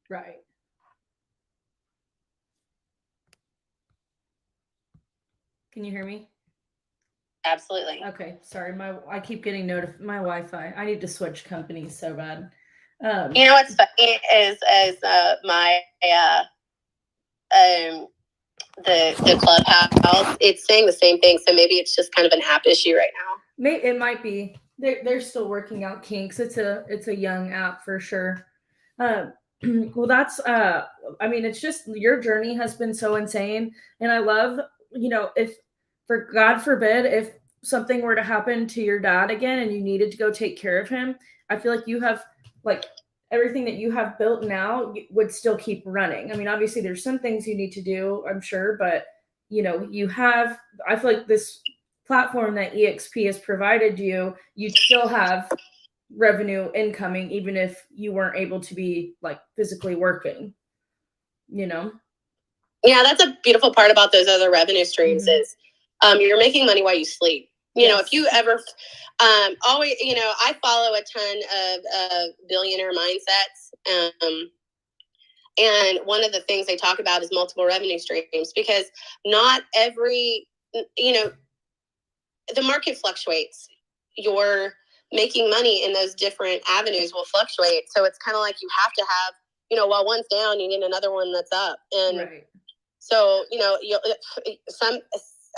Right. Can you hear me? Absolutely. Okay. Sorry. I keep getting my Wi-Fi. I need to switch companies so bad. What's funny is my the Clubhouse, it's saying the same thing. So maybe it's just kind of an app issue right now. It might be. They're still working out kinks. It's a young app for sure. Well, that's it's just your journey has been so insane, and I love if, for God forbid, if something were to happen to your dad again and you needed to go take care of him, I feel like you have everything that you have built now would still keep running. I mean, obviously there's some things you need to do, I'm sure, but I feel like this platform that EXP has provided you still have revenue incoming, even if you weren't able to be physically working, Can Yeah, that's a beautiful part about those other revenue streams is you're making money while you sleep. You know, if you ever always, you know, I follow a ton of billionaire mindsets. And one of the things they talk about is multiple revenue streams, because not every, you know, the market fluctuates. You're making money in those different avenues will fluctuate. So it's kind of like you have to have, you know, while one's down, you need another one that's up. And so, you know,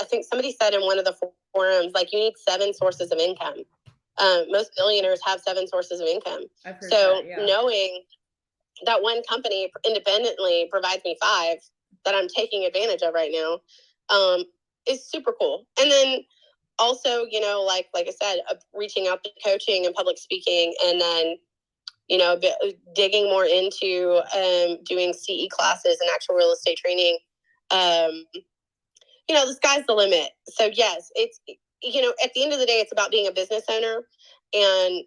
I think somebody said in one of the forums, like, you need 7 sources of income. Most billionaires have 7 sources of income. So knowing that one company independently provides me 5 that I'm taking advantage of right now is super cool. And then also, you know, like I said, reaching out to coaching and public speaking, and then, you know, digging more into doing CE classes and actual real estate training. You know, the sky's the limit. So yes, it's, you know, at the end of the day, it's about being a business owner, and,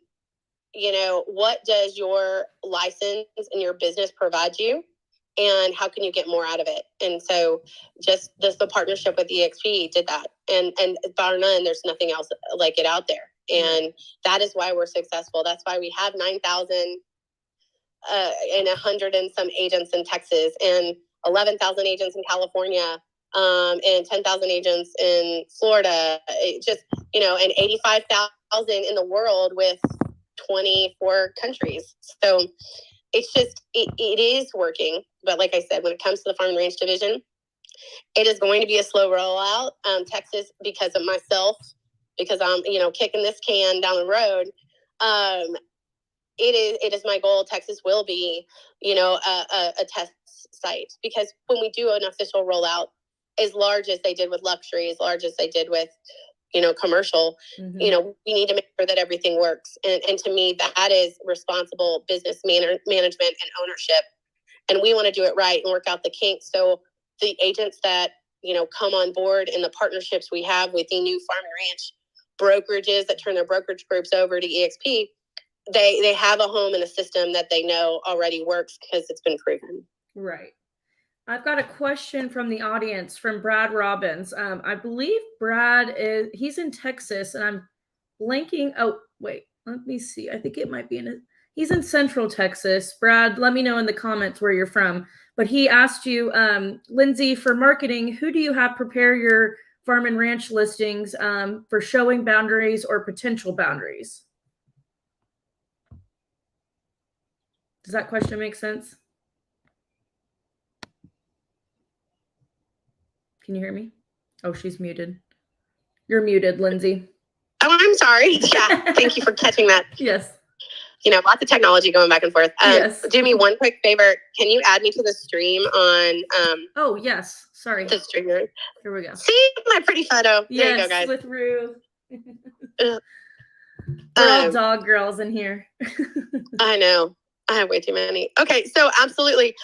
you know, what does your license and your business provide you, and how can you get more out of it? And so just the partnership with EXP did that. And bar none, there's nothing else like it out there. And that is why we're successful. That's why we have 9,000 and 100 and some agents in Texas, and 11,000 agents in California, and 10,000 agents in Florida. It just, you know, and 85,000 in the world with 24 countries. So it's just, it is working. But like I said, when it comes to the farm and ranch division, it is going to be a slow rollout. Texas, because of myself, because I'm, you know, kicking this can down the road. It is my goal. Texas will be, you know, a test site, because when we do an official rollout, as large as they did with luxury, as large as they did with, you know, commercial, you know, we need to make sure that everything works. And to me, that is responsible business management and ownership. And we want to do it right and work out the kinks. So the agents that, you know, come on board, and the partnerships we have with the new farm and ranch brokerages that turn their brokerage groups over to EXP, they have a home and a system that they know already works because it's been proven. Right. I've got a question from the audience from Brad Robbins. I believe Brad he's in Texas, and I'm blanking. Oh, wait, let me see. I think it might be he's in Central Texas. Brad, let me know in the comments where you're from. But he asked you, Lindsey, for marketing, who do you have prepare your farm and ranch listings for showing boundaries or potential boundaries? Does that question make sense? Can you hear me? Oh, she's muted. You're muted, Lindsey. Oh, I'm sorry. Yeah, thank you for catching that. Yes. You know, lots of technology going back and forth. Yes. Do me one quick favor. Can you add me to the stream on oh, yes. Sorry. the streamer? Here we go. See my pretty photo. Yes, there you go, guys. With Ruth. We're all dog girls in here. I know. I have way too many. Okay, so absolutely.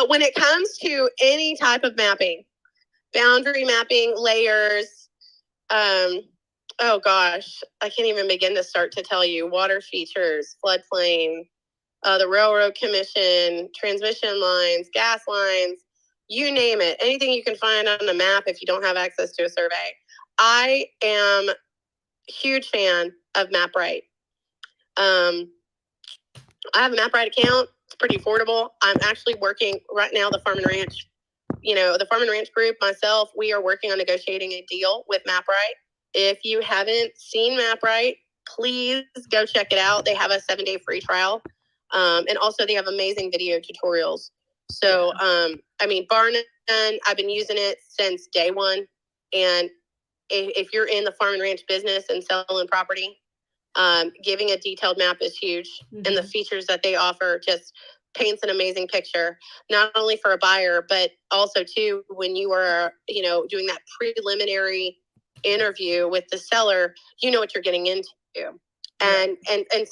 When it comes to any type of mapping, boundary mapping, layers, oh gosh, I can't even begin to start to tell you. Water features, floodplain, the railroad commission, transmission lines, gas lines, you name it. Anything you can find on a map if you don't have access to a survey. I am a huge fan of MapRight. I have a MapRight account. It's pretty affordable. I'm actually working right now, the Farm and Ranch, you know, the Farm and Ranch group, myself, we are working on negotiating a deal with MapRight. If you haven't seen MapRight, please go check it out. They have a 7-day free trial. And also they have amazing video tutorials. So, I mean, bar none, I've been using it since day one. And if you're in the farm and ranch business and selling property, giving a detailed map is huge. And the features that they offer just paints an amazing picture, not only for a buyer, but also too, when you are, you know, doing that preliminary interview with the seller, you know what you're getting into. And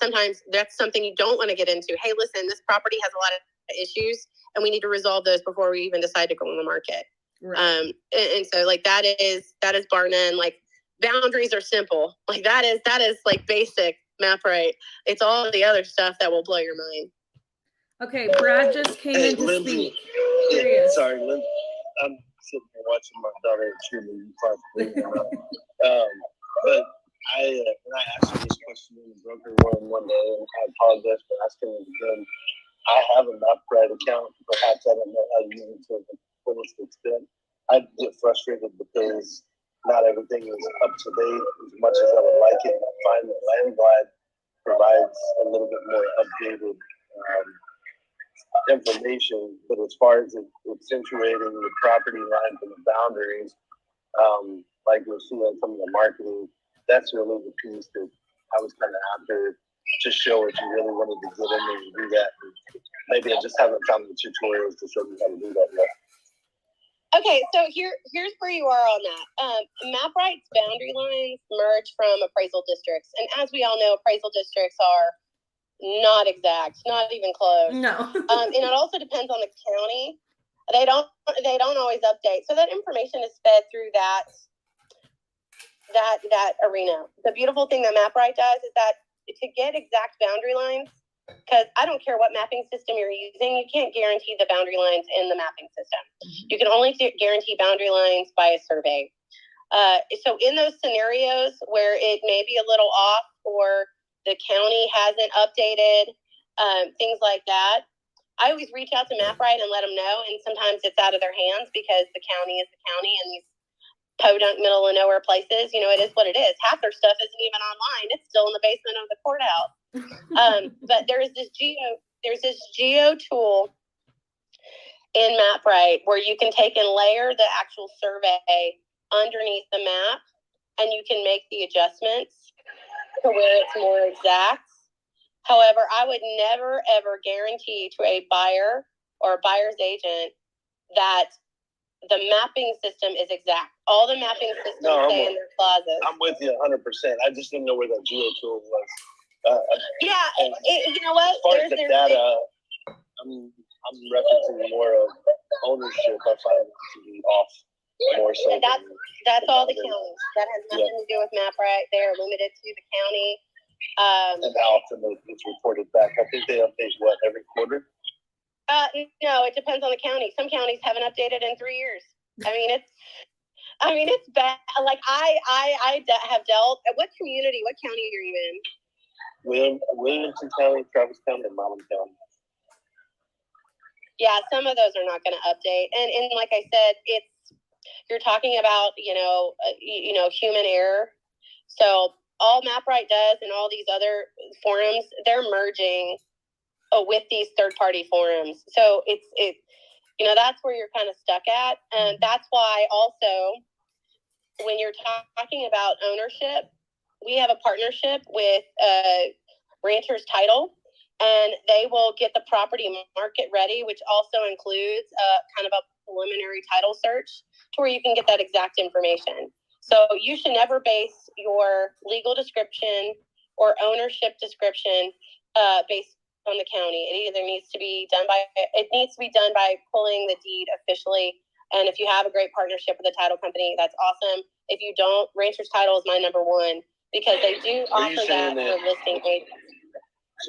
sometimes that's something you don't want to get into. Hey, listen, this property has a lot of issues and we need to resolve those before we even decide to go on the market. Right. And so like that is bar none. Like boundaries are simple. Like that is like basic MapRight. It's all the other stuff that will blow your mind. Okay, Brad just came in to Lindsey. speak. Here he is. Sorry, Lindsey. I'm sitting here watching my daughter cheer me. But when I asked her this question in the broker room one day, and I apologize for asking it again. I have a MapRight account. Perhaps I don't know how to use it to the fullest extent. I get frustrated because not everything is up to date as much as I would like it. I find that Landglide provides a little bit more updated information, but as far as accentuating the property lines and the boundaries, like you'll see on some of the marketing, that's really the piece that I was kind of after to show if you really wanted to get in there and do that. And maybe I just haven't found the tutorials to show you how to do that yet. Okay, so here's where you are on that. MapRight's boundary lines merge from appraisal districts, and as we all know, appraisal districts are not exact, not even close. No. And it also depends on the county. They don't always update, so that information is fed through that arena. The beautiful thing that MapRight does is that to get exact boundary lines, because I don't care what mapping system you're using, you can't guarantee the boundary lines in the mapping system. You can only guarantee boundary lines by a survey. So in those scenarios where it may be a little off or the county hasn't updated, things like that, I always reach out to MapRight and let them know. And sometimes it's out of their hands because the county is the county, and these podunk middle of nowhere places, it is what it is. Half their stuff isn't even online. It's still in the basement of the courthouse. But there's this geo tool in MapRight where you can take and layer the actual survey underneath the map, and you can make the adjustments to where it's more exact. However, I would never, ever guarantee to a buyer or a buyer's agent that the mapping system is exact. All the mapping systems stay in their closets. I'm with you 100%. I just didn't know where that geo tool was. You know what? As far as the data, I'm referencing more of ownership. I find it to be off more so. And that's all the counties. That has nothing to do with MapRight. They are limited to the county. And how often it's reported back. I think they update every quarter. No, it depends on the county. Some counties haven't updated in 3 years. It's bad. Like I have dealt. What community? What county are you in? Williamson County, Travis County, and Mountain County. Yeah, some of those are not going to update. And like I said, you're talking about human error. So all MapRight does and all these other forums, they're merging with these third-party forums. So that's where you're kind of stuck at. And that's why also when you're talking about ownership, we have a partnership with Ranchers Title, and they will get the property market ready, which also includes kind of a preliminary title search to where you can get that exact information. So you should never base your legal description or ownership description based on the county. It needs to be done by pulling the deed officially. And if you have a great partnership with a title company, that's awesome. If you don't, Ranchers Title is my number one because they do offer that for listing agents.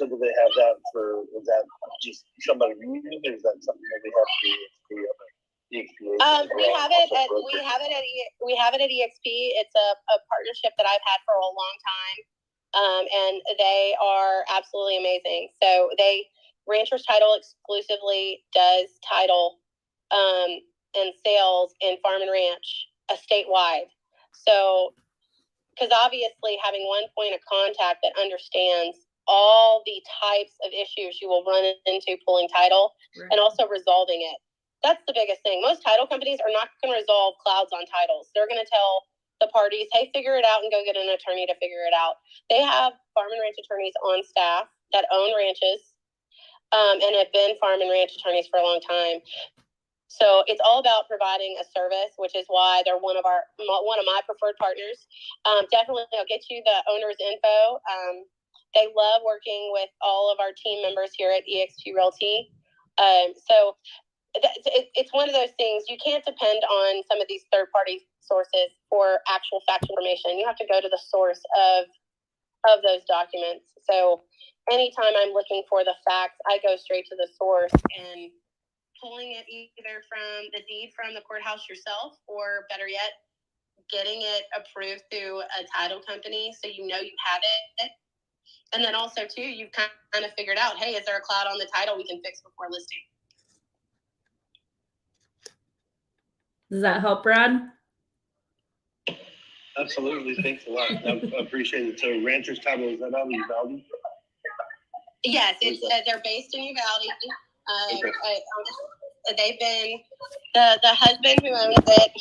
So do they have that is that just somebody, or is that something that they have to do? We have it at EXP. It's a partnership that I've had for a long time. And they are absolutely amazing. So Ranchers Title exclusively does title and sales in farm and ranch statewide. So, because obviously having one point of contact that understands all the types of issues you will run into pulling title and also resolving it. That's the biggest thing. Most title companies are not going to resolve clouds on titles. They're going to tell the parties, hey, figure it out and go get an attorney to figure it out. They have farm and ranch attorneys on staff that own ranches and have been farm and ranch attorneys for a long time. So it's all about providing a service, which is why they're one of my preferred partners. Definitely, I'll get you the owner's info. They love working with all of our team members here at eXp Realty. So it's one of those things. You can't depend on some of these third-party sources for actual factual information. You have to go to the source of those documents. So anytime I'm looking for the facts, I go straight to the source and pulling it either from the deed from the courthouse yourself, or better yet, getting it approved through a title company so you know you have it. And then also, too, you've kind of figured out, hey, is there a cloud on the title we can fix before listing? Does that help, Brad? Absolutely. Thanks a lot. I appreciate it. So Rancher's Title, is that out of Uvalde? Yes, they're based in Uvalde. They've been, the husband who owns it,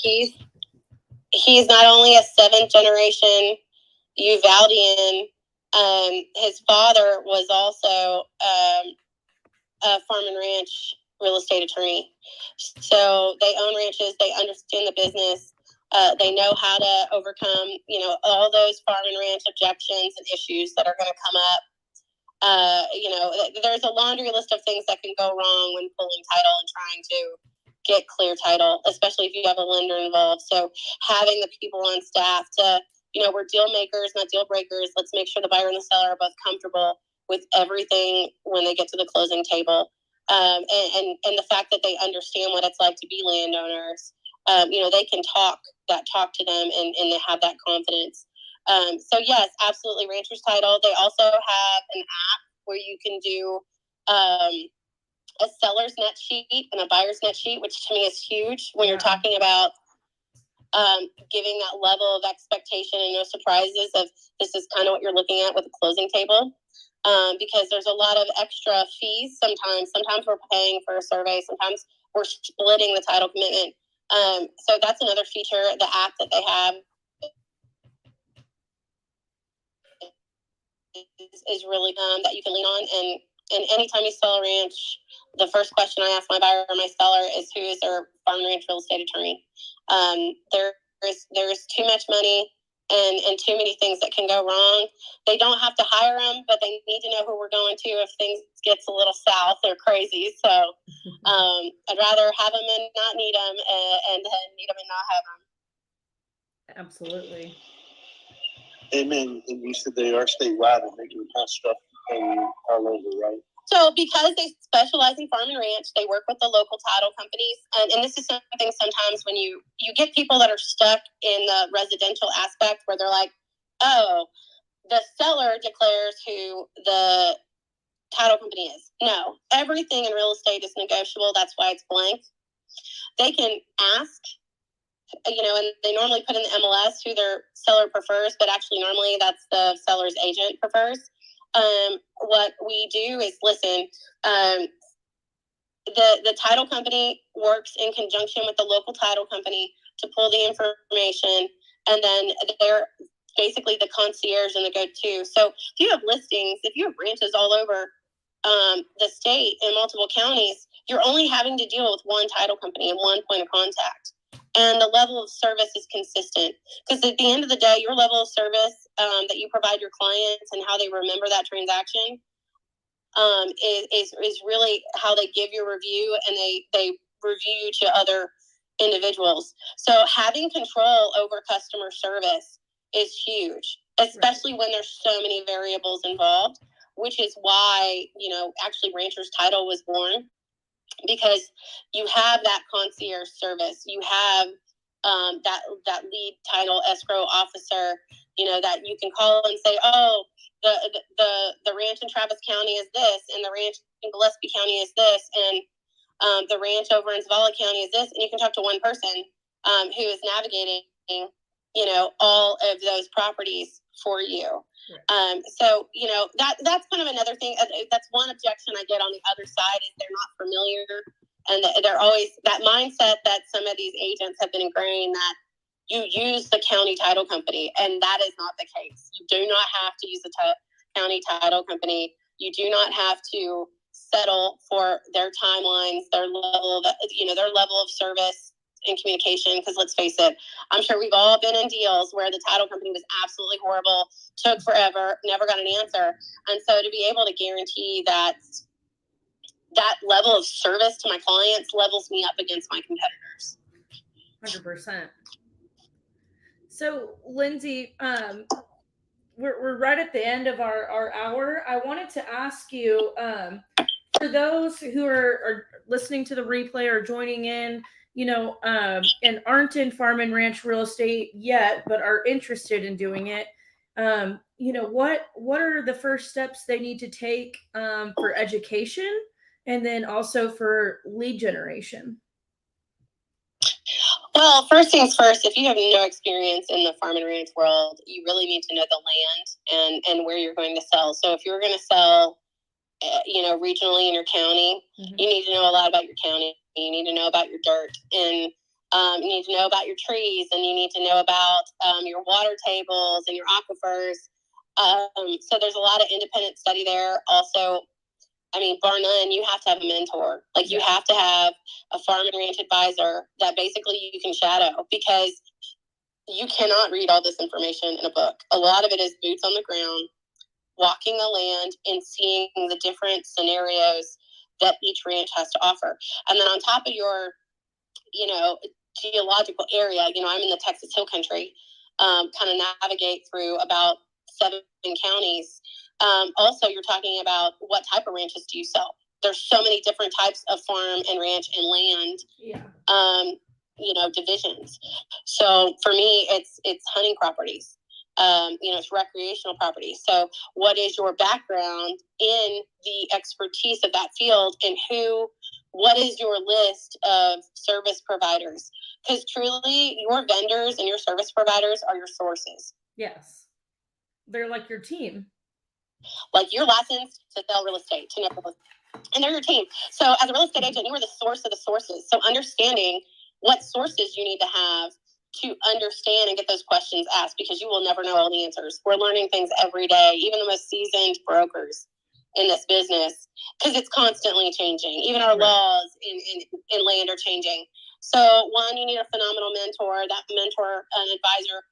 he's not only a 7th generation Uvaldian, his father was also a farm and ranch real estate attorney. So they own ranches, they understand the business, they know how to overcome, all those farm and ranch objections and issues that are going to come up. There's a laundry list of things that can go wrong when pulling title and trying to get clear title, especially if you have a lender involved. So having the people on staff to, we're deal makers, not deal breakers. Let's make sure the buyer and the seller are both comfortable with everything when they get to the closing table. And the fact that they understand what it's like to be landowners, they can talk to them and they have that confidence. So yes, absolutely. Rancher's Title. They also have an app where you can do a seller's net sheet and a buyer's net sheet, which to me is huge when you're talking about giving that level of expectation and no surprises of this is kind of what you're looking at with a closing table. Because there's a lot of extra fees sometimes. Sometimes we're paying for a survey. Sometimes we're splitting the title commitment. So that's another feature, the app that they have is really that you can lean on. And anytime you sell a ranch, the first question I ask my buyer or my seller is who is their farm and ranch real estate attorney. There's too much money and too many things that can go wrong. They don't have to hire them, but they need to know who we're going to if things gets a little south or crazy. So I'd rather have them and not need them and need them and not have them. Absolutely. Amen. And you said they are statewide and they can pass stuff all over, right? So because they specialize in farm and ranch, they work with the local title companies. And this is something sometimes when you get people that are stuck in the residential aspect where they're like, oh, the seller declares who the title company is. No, everything in real estate is negotiable. That's why it's blank. They can ask, and they normally put in the MLS who their seller prefers, but actually normally that's the seller's agent prefers. What we do is listen, the title company works in conjunction with the local title company to pull the information, and then they're basically the concierge and the go-to. So if you have listings, if you have ranches all over the state in multiple counties, you're only having to deal with one title company and one point of contact. And the level of service is consistent. Because at the end of the day, your level of service that you provide your clients and how they remember that transaction is really how they give you a review, and they review you to other individuals. So having control over customer service is huge, especially when there's so many variables involved, which is why, actually Rancher's Title was born. Because you have that concierge service, you have that lead title escrow officer, that you can call and say, oh, the ranch in Travis County is this, and the ranch in Gillespie County is this, and the ranch over in Zavala County is this, and you can talk to one person who is navigating, all of those properties for you. Right. So, that's kind of another thing. That's one objection I get on the other side is they're not familiar. And they're always that mindset that some of these agents have been ingrained that you use the county title company. And that is not the case. You do not have to use the county title company. You do not have to settle for their timelines, their level of service in communication, because let's face it, I'm sure we've all been in deals where the title company was absolutely horrible, took forever, never got an answer. And so to be able to guarantee that level of service to my clients levels me up against my competitors. 100%. So Lindsey, we're right at the end of our hour. I wanted to ask you, for those who are listening to the replay or joining in, and aren't in farm and ranch real estate yet, but are interested in doing it, what are the first steps they need to take for education, and then also for lead generation? Well, first things first, if you have no experience in the farm and ranch world, you really need to know the land and where you're going to sell. So if you're going to sell, regionally in your county, you need to know a lot about your county. You need to know about your dirt, and you need to know about your trees, and you need to know about your water tables and your aquifers. So there's a lot of independent study there. Also, bar none, you have to have a mentor. Like, you have to have a farm and ranch advisor that basically you can shadow, because you cannot read all this information in a book. A lot of it is boots on the ground, walking the land and seeing the different scenarios that each ranch has to offer. And then on top of your, geological area, I'm in the Texas Hill Country, kind of navigate through about 7 counties. Also, you're talking about what type of ranches do you sell? There's so many different types of farm and ranch and land, divisions. So for me, it's hunting properties. It's recreational property. So what is your background in the expertise of that field, and what is your list of service providers? Because truly, your vendors and your service providers are your sources. Yes. They're like your team. Like, you're licensed to sell real estate, to know real estate, and they're your team. So as a real estate agent, you are the source of the sources. So understanding what sources you need to have to understand and get those questions asked, because you will never know all the answers. We're learning things every day, even the most seasoned brokers in this business, because it's constantly changing. Even our laws in land are changing. So one, you need a phenomenal mentor. That mentor, an advisor,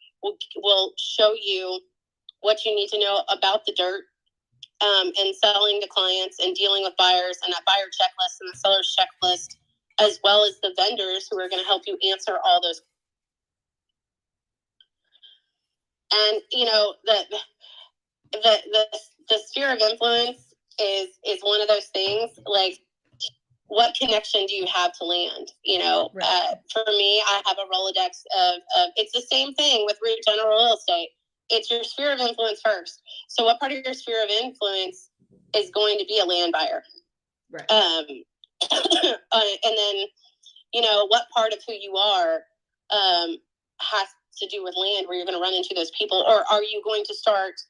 will show you what you need to know about the dirt, and selling to clients and dealing with buyers, and that buyer checklist and the seller's checklist, as well as the vendors who are going to help you answer all those. And the sphere of influence is one of those things. Like, what connection do you have to land? For me, I have a Rolodex of it's the same thing with general real estate. It's your sphere of influence first. So what part of your sphere of influence is going to be a land buyer? Right. And then, what part of who you are has to do with land, where you're going to run into those people, or are you going to start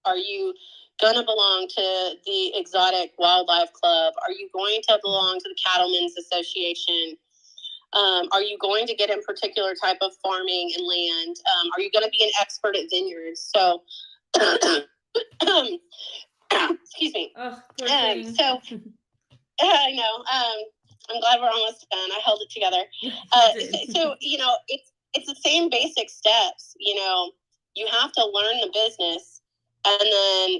Are you going to belong to the Exotic Wildlife Club? Are you going to belong to the Cattlemen's Association? Are you going to get in particular type of farming and land? Are you going to be an expert at vineyards? So, excuse me. Oh, I know. I'm glad we're almost done. I held it together. So, it's the same basic steps. You have to learn the business, and then,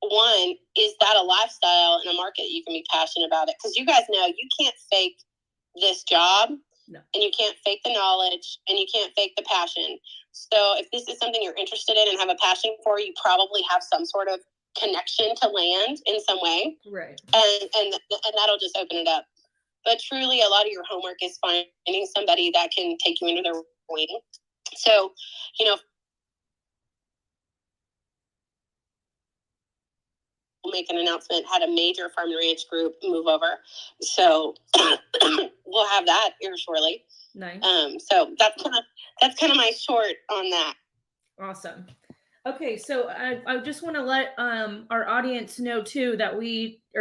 one, is that a lifestyle in a market you can be passionate about it? Because you guys know you can't fake this job. No. And you can't fake the knowledge, and you can't fake the passion. So if this is something you're interested in and have a passion for, you probably have some sort of connection to land in some way. Right. And that'll just open it up. But truly, a lot of your homework is finding somebody that can take you under their wing. So, we'll make an announcement, had a major farm and ranch group move over. So we'll have that here shortly. Nice. So that's kind of my short on that. Awesome. Okay, so I just want to let our audience know too that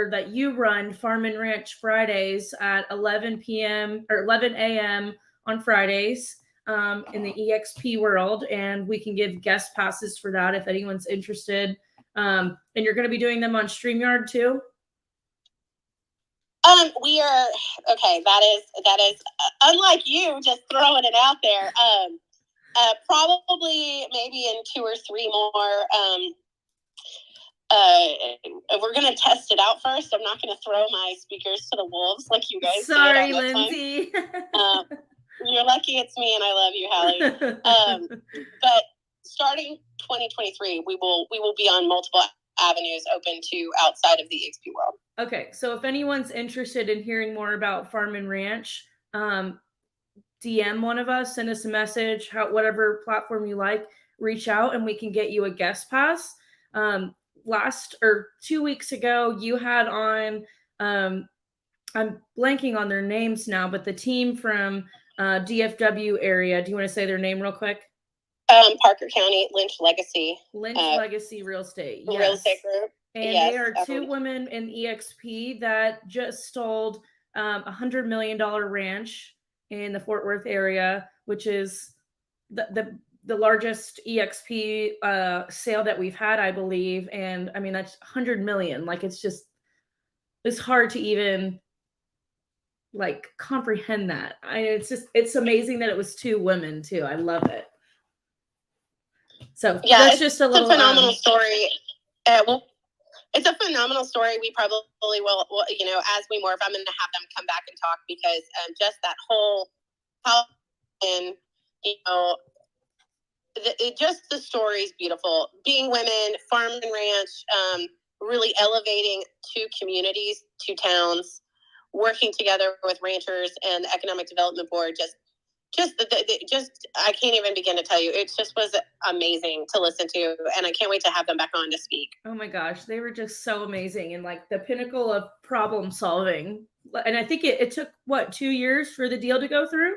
that you run Farm and Ranch Fridays at 11 p.m. or 11 a.m. on Fridays in the EXP world, and we can give guest passes for that if anyone's interested. And you're going to be doing them on StreamYard too? We are, okay. That is unlike you just throwing it out there. Probably maybe in 2 or 3 more. We're going to test it out first. I'm not going to throw my speakers to the wolves like you guys did. Sorry, Lindsey. You're lucky it's me, and I love you, Hallie. But starting 2023, we will be on multiple avenues open to outside of the EXP world. Okay, so if anyone's interested in hearing more about Farm and Ranch, DM one of us, send us a message, whatever platform you like, reach out and we can get you a guest pass. 2 weeks ago, you had on, I'm blanking on their names now, but the team from DFW area. Do you want to say their name real quick? Parker County Lynch Legacy. Lynch Legacy Real Estate. Yes. Real estate group. And yes, they are two women in EXP that just sold $100 million ranch in the Fort Worth area, which is the largest EXP sale that we've had, I believe. And I mean, that's 100 million. Like, it's hard to even like comprehend that. It's amazing that it was two women too. I love it. So yeah, that's just a little phenomenal story. Well, it's a phenomenal story. We probably will, you know, as we morph, I'm going to have them come back and talk because just that whole how, and you know, just the story is beautiful. Being women, farm and ranch, really elevating two communities, two towns, working together with ranchers and the Economic Development Board. Just I can't even begin to tell you. It just was amazing to listen to, and I can't wait to have them back on to speak. Oh my gosh, they were just so amazing and like the pinnacle of problem solving. And I think it took, what, 2 years for the deal to go through?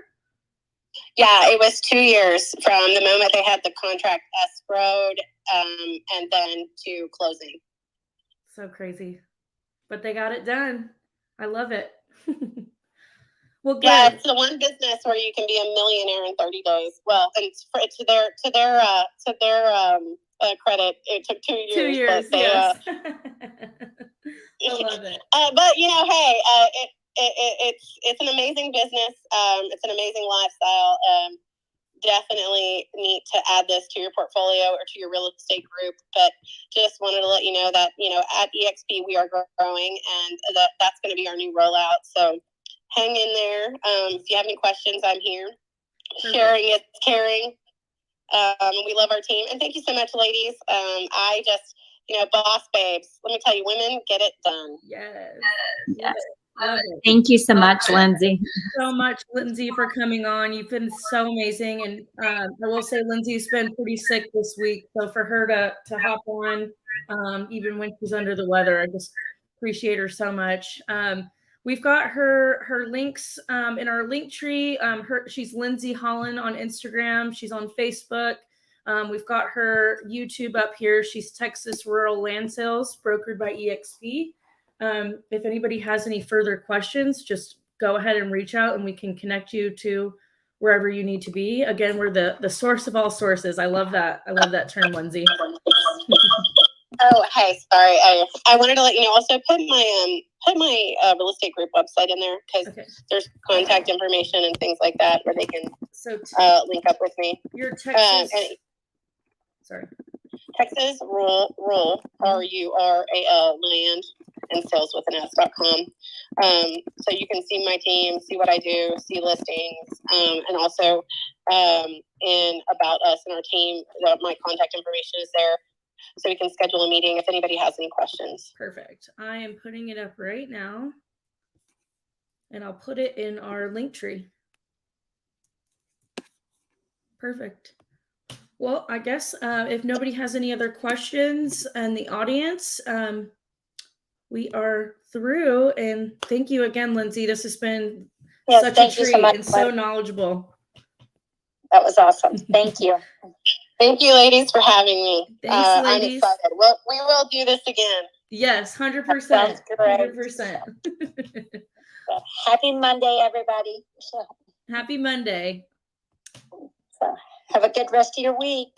Yeah, it was 2 years from the moment they had the contract escrowed and then to closing. So crazy. But they got it done. I love it. Well, good. Yeah, it's the one business where you can be a millionaire in 30 days. Well, and to their credit, it took 2 years. 2 years, but yes. I love it. But you know, hey, it's an amazing business. It's an amazing lifestyle. Definitely need to add this to your portfolio or to your real estate group. But just wanted to let you know that, you know, at EXP we are growing, and that's going to be our new rollout. So hang in there. If you have any questions, I'm here. Perfect. Sharing is caring. We love our team. And thank you so much, ladies. I just, you know, boss babes. Let me tell you, women get it done. Yes. Yes. Love it. Thank you so much, Lindsey. So much, Lindsey, for coming on. You've been so amazing. And I will say Lindsey's been pretty sick this week. So for her to hop on, even when she's under the weather, I just appreciate her so much. We've got her links in our link tree. She's Lindsey Hollin on Instagram. She's on Facebook. We've got her YouTube up here. She's Texas Rural Land Sales, brokered by EXP. If anybody has any further questions, just go ahead and reach out and we can connect you to wherever you need to be. Again, we're the source of all sources. I love that. I love that term, Lindsey. Oh, hey, sorry. I wanted to let you know. Also, put my real estate group website in there because there's contact information and things like that where they can link up with me. Your Texas. Texas Rural RURAL Land and Sales with an S.com. So you can see my team, see what I do, see listings, and also in About Us and our team. My contact information is there. So we can schedule a meeting if anybody has any questions. Perfect. I am putting it up right now. And I'll put it in our link tree. Perfect. Well, I guess if nobody has any other questions in the audience, we are through. And thank you again, Lindsey. This has been such a treat and so knowledgeable. That was awesome. Thank you. Thank you, ladies, for having me. Thanks, ladies. I'm excited. We will do this again. Yes, 100%. 100%. Happy Monday, everybody. Happy Monday. So have a good rest of your week.